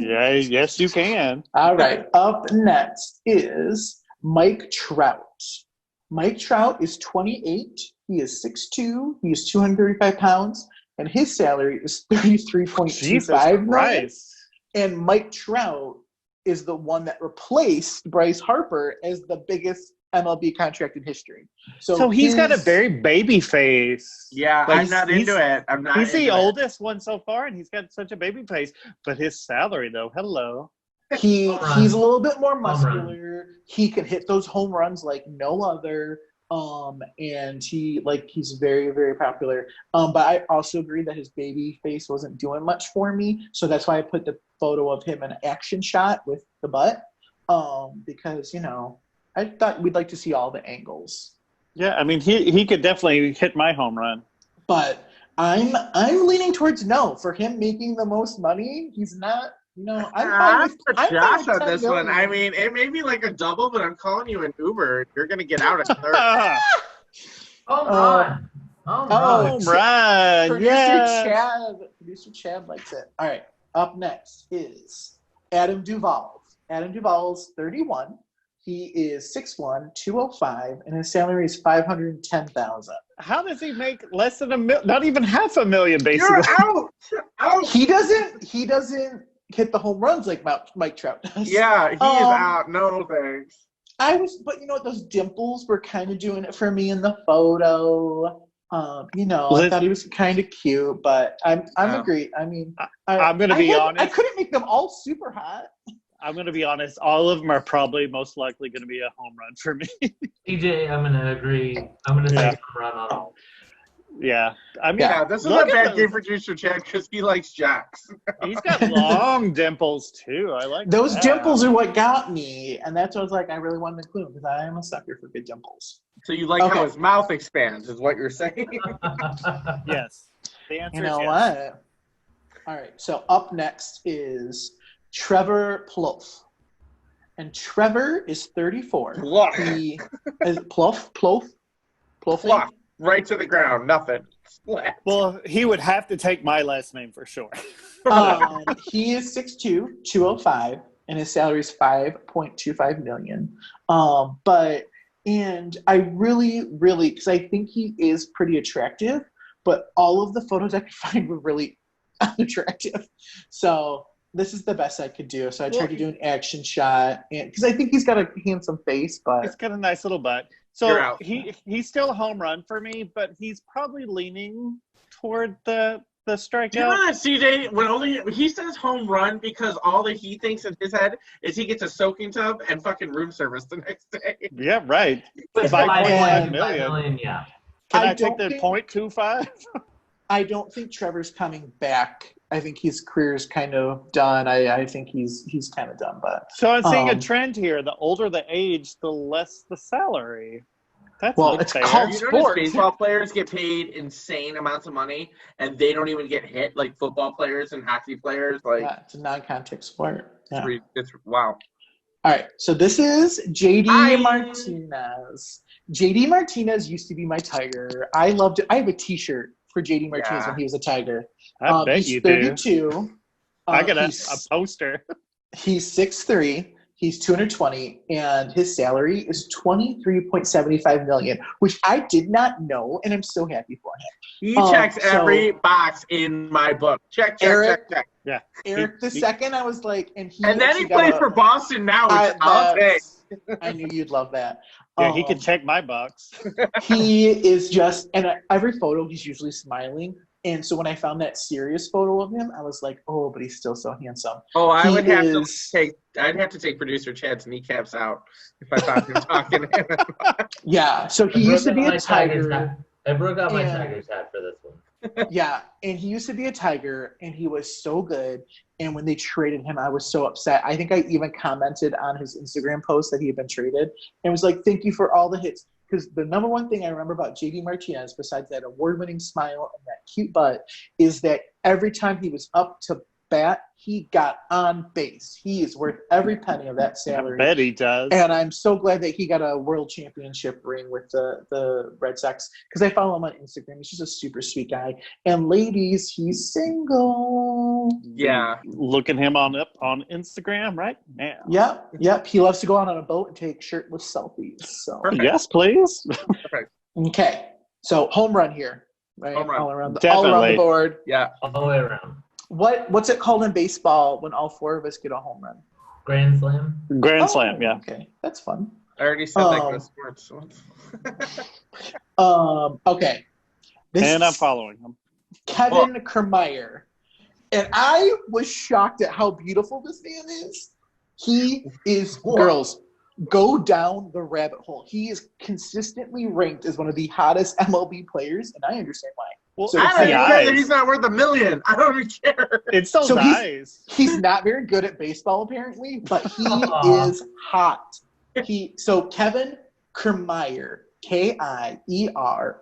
Yeah, yes, you can. All right. Up next is Mike Trout. Mike Trout is 28. He is 6'2". He is 235 pounds. And his salary is $33.25 million. And Mike Trout is the one that replaced Bryce Harper as the biggest MLB contract in history. So he's got a very baby face. Yeah, Like, I'm not into it. I'm not. He's the into it. oldest one so far, and he's got such a baby face. But his salary, though, hello. Home run. He's a little bit more Home run. muscular. He can hit those home runs like no other. And he's very, very popular. But I also agree that his baby face wasn't doing much for me. So that's why I put the photo of him in an action shot with the butt. Because, I thought we'd like to see all the angles. Yeah, I mean, he could definitely hit my home run. But I'm leaning towards no. For him making the most money, he's not. I'm fine Josh with on 10 this one. million. I mean, it may be like a double, but I'm calling you an Uber. You're gonna get out at third. Home run. Home run. Home run. Producer Chad likes it. All right. Up next is Adam Duvall. Adam Duvall's 31. He is 6'1", 205, and his salary is $510,000. How does he make less than not even $500,000, basically? You're out. He doesn't hit the home runs like Mike Trout does. Yeah, he is out. No thanks. But you know what? Those dimples were kind of doing it for me in the photo. I thought he was kind of cute, but I'm agreed. I mean, I'm going to be honest. I couldn't make them all super hot. I'm going to be honest. All of them are probably most likely going to be a home run for me. TJ, I'm going to agree. I'm going to say home run on all. Yeah. I mean, Yeah, this is a bad game for producer Chad because he likes jacks. He's got long dimples, too. I like those that. dimples are what got me, and that's what I was like, I really wanted to include because I am a sucker for good dimples. So you like how his mouth expands, is what you're saying? Yes. The answer You know is yes. what? All right, so up next is Trevor Plouffe. And Trevor is 34. Plouffe. He is Plouffe. Fluff. Right to the ground. Nothing. Splat. Well, he would have to take my last name for sure. He is 6'2", 205, and his salary is $5.25 million. And I really, because I think he is pretty attractive, but all of the photos I could find were really unattractive. So this is the best I could do. So I tried to do an action shot, and because I think he's got a handsome face, but He's got a nice little butt. You're So out. he's still a home run for me, but he's probably leaning toward the Do you strikeout. know that CJ, when he says home run because all that he thinks in his head is he gets a soaking tub and fucking room service the next day. Yeah, right. But 5.5 $5.5 million. yeah. Can I I take the don't think- 0.25? I don't think Trevor's coming back. I think his career's kind of done. I think he's kind of done. But So I'm seeing a Um, trend here. The older the age, the less the salary. That's Well, not it's fair. called- You notice Sports. baseball players get paid insane amounts of money and they don't even get hit like football players and hockey players. Like yeah, it's a non-contact sport. Yeah. it's wow. All right, so this is JD Hi. Martinez. JD Martinez used to be my Tiger. I loved it. I have a T-shirt for JD Martinez when he was a Tiger. I bet he's you do. 32. I got a he's- poster. He's 6'3". He's 220, and his salary is $23.75 million, which I did not know, and I'm so happy for him. He checks every box in my book. Check. Eric- check. Yeah. Eric, the second I was like, and he And then actually he got plays a- for Boston now, which I'll take. I knew you'd love that. Yeah, he can check my box. He is just, and every photo he's usually smiling. And so when I found that serious photo of him, I was like, oh, but he's still so handsome. Oh, I He would have to is- take. I'd have to take producer Chad's kneecaps out if I found him talking to him. Yeah, so he used to be a Tiger. I broke out my And- Tigers hat for this one. Yeah, and he used to be a Tiger, and he was so good. And when they traded him, I was so upset. I think I even commented on his Instagram post that he had been traded and was like, thank you for all the hits. Because the number one thing I remember about JD Martinez, besides that award-winning smile and that cute butt, is that every time he was up to bat, he got on base. He is worth every penny of that I salary. bet he does. And I'm so glad that he got a world championship ring with the Red Sox because I follow him on Instagram. He's just a super sweet guy. And ladies, he's single. Yeah. Looking him on Instagram right now. Yep. He loves to go out on a boat and take shirtless selfies. So Perfect. Yes, please. okay, so home run here, right? Home run. All around the Definitely. board. Yeah. All the way around. What's it called in baseball when all four of us get a home run? Grand Slam. Grand Oh, Slam, yeah. Okay, that's fun. I already said that goes sports. Okay. This And I'm is following him. Kevin Kiermaier. And I was shocked at how beautiful this man is. He is, girls, go down the rabbit hole. He is consistently ranked as one of the hottest MLB players, and I understand why. Well, So I it's don't the even care that eyes. he's not worth $1 million. I don't even care. It's those So eyes. he's not very good at baseball apparently, but he is hot. So Kevin Kiermaier, Kiermaier.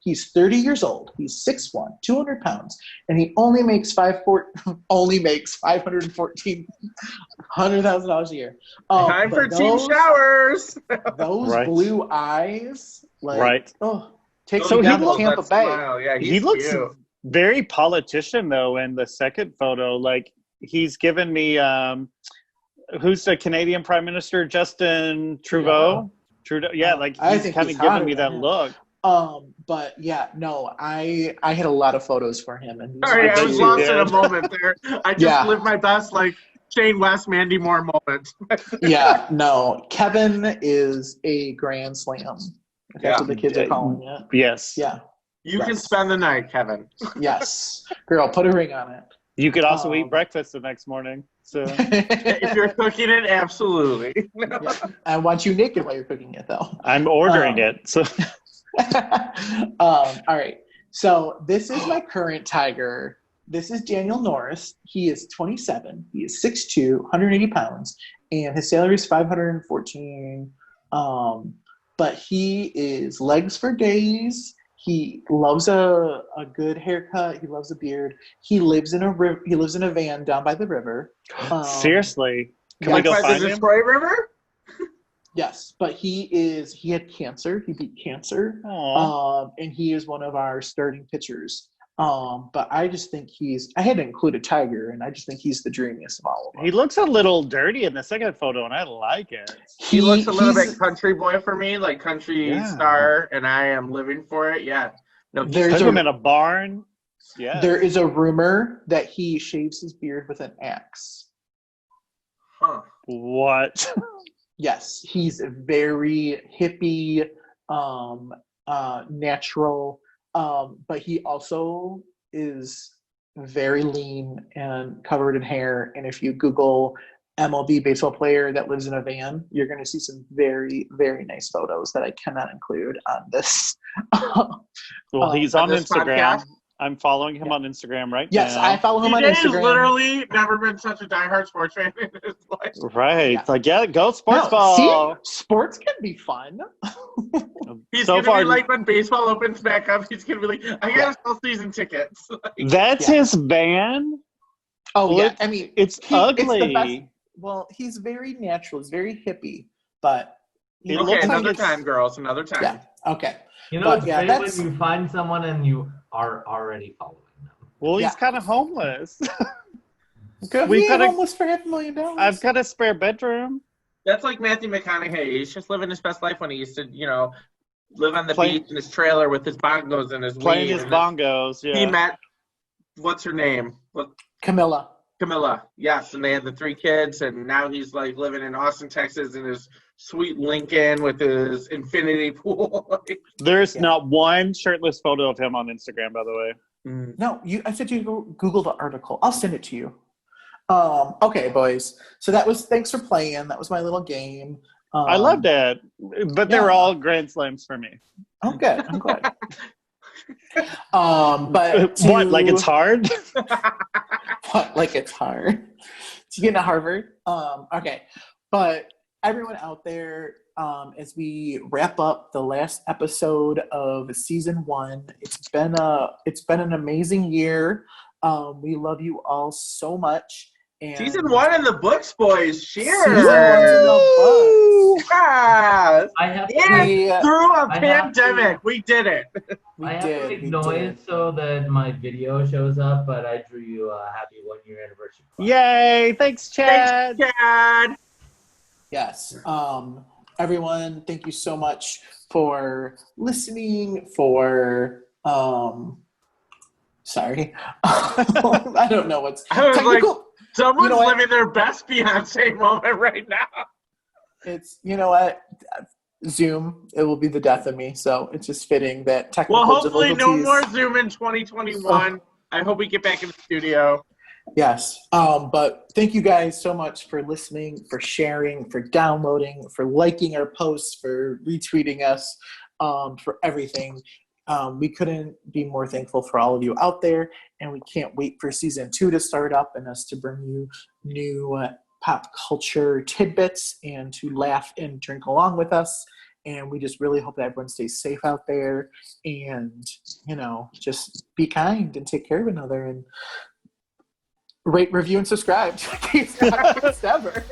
He's 30 years old. He's 6'1", 200 pounds, and he only makes $514,000 a year. Time for but team showers. Those Right. blue eyes, like, Right. oh, take So me he down to looks- Tampa that Bay. smile. Yeah, He looks cute. very politician though in the second photo. Like he's given me who's the Canadian Prime Minister? Justin Trudeau. Trudeau. Yeah, like I he's think kind of he's giving hotter me than that him. look. But yeah, no, I had a lot of photos for him, and these Sorry, are I was two- lost in a did. moment there. I just Yeah. lived my best, like, Shane West, Mandy Moore moment. Yeah, no, Kevin is a grand slam. If that's what the kids are calling it. Yes. Yeah, You can Yes. spend the night, Kevin. yes. Girl, put a ring on it. You could also eat Um, breakfast the next morning. So If you're cooking it, absolutely. Yeah. I want you naked while you're cooking it, though. I'm ordering it. So All right. So this is my current tiger. This is Daniel Norris. He is 27. He is 6'2", 180 pounds, and his salary is $514. But he is legs for days. He loves a good haircut. He loves a beard. He lives in a van down by the river. seriously, can we Yes. go By find the him? Detroit River? Yes, but he had cancer. He beat cancer. Aw. And he is one of our starting pitchers. But I just think I had to include a tiger, and I just think he's the dreamiest of all of them. He looks a little dirty in the second photo, and I like it. He looks a little he's- bit country boy for me, like country Yeah. star, and I am living for it. Yeah. No, he's There's Put a- him in a barn. Yeah. There is a rumor that he shaves his beard with an axe. huh. What? Yes, he's very hippie, natural, but he also is very lean and covered in hair. And if you Google MLB baseball player that lives in a van, you're going to see some very, very nice photos that I cannot include on this. Well, he's on on this Instagram. podcast? I'm following him on Instagram right Yes, now. I follow him on TJ has Instagram. literally never been such a diehard sports fan in his life. Right. Yeah. It's like, yeah, go sports No, ball. see, sports can be fun. He's So gonna far, be like when baseball opens back up, he's gonna be like, I gotta sell season tickets. that's Yeah. his van. Oh Well, yeah, I mean It's the ugly. best. Well, he's very natural. He's very hippie, but It Okay, looks like another it's- time, girls, another time. yeah, okay. You know, But it's yeah, great that's- when you find someone and you are already following them. Well, Yeah. he's kind of homeless. Good. We've We got ain't a- almost for $500,000. I've got a spare bedroom. That's like Matthew McConaughey. He's just living his best life when he used to, live on the Play- beach in his trailer with his bongos and his Playing weed his and bongos. He Yeah. met, what's her name? Camilla. Camilla. Yes, and they had the 3 kids, and now he's like living in Austin, Texas, in his sweet Lincoln with his infinity pool. There's Yeah. not one shirtless photo of him on Instagram, by the way. No, I said you go Google the article. I'll send it to you. Okay, boys. So thanks for playing. That was my little game. I loved it, but they were yeah. all grand slams for me. I'm good. I'm good. But What? Like it's hard? What, like it's hard to get into Harvard. Okay, but everyone out there, as we wrap up the last episode of season 1, it's been an amazing year. We love you all so much. And Season 1 in the books, boys. Cheers. Season 1's in the books. Yes. I have Yeah. We, Through a I have pandemic, we did it. we I have did. to make we noise did. so that my video shows up, but I drew you a happy 1-year anniversary. card. Yay! Thanks, Chad. Thanks, Chad. Yes. Everyone, thank you so much for listening, for sorry. I don't know what's I was like, technical. Someone's You know what? living their best Beyonce moment right now. It's, you know what? Zoom, it will be the death of me. So it's just fitting that technical Well, hopefully no difficulties. more Zoom in 2021. I hope we get back in the studio. Yes. But thank you guys so much for listening, for sharing, for downloading, for liking our posts, for retweeting us, for everything. We couldn't be more thankful for all of you out there, and we can't wait for season 2 to start up and us to bring you new pop culture tidbits and to laugh and drink along with us. And we just really hope that everyone stays safe out there and, just be kind and take care of one another and rate, review, and subscribe to Case ever.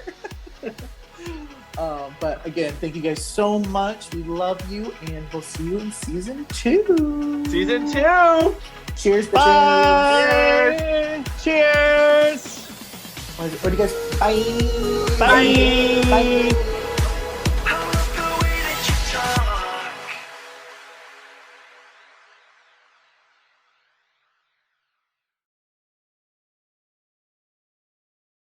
But again, thank you guys so much. We love you, and we'll see you in season 2. Season 2. Cheers, bitches. Bye. Cheers. What do you guys? Bye. Bye. Bye.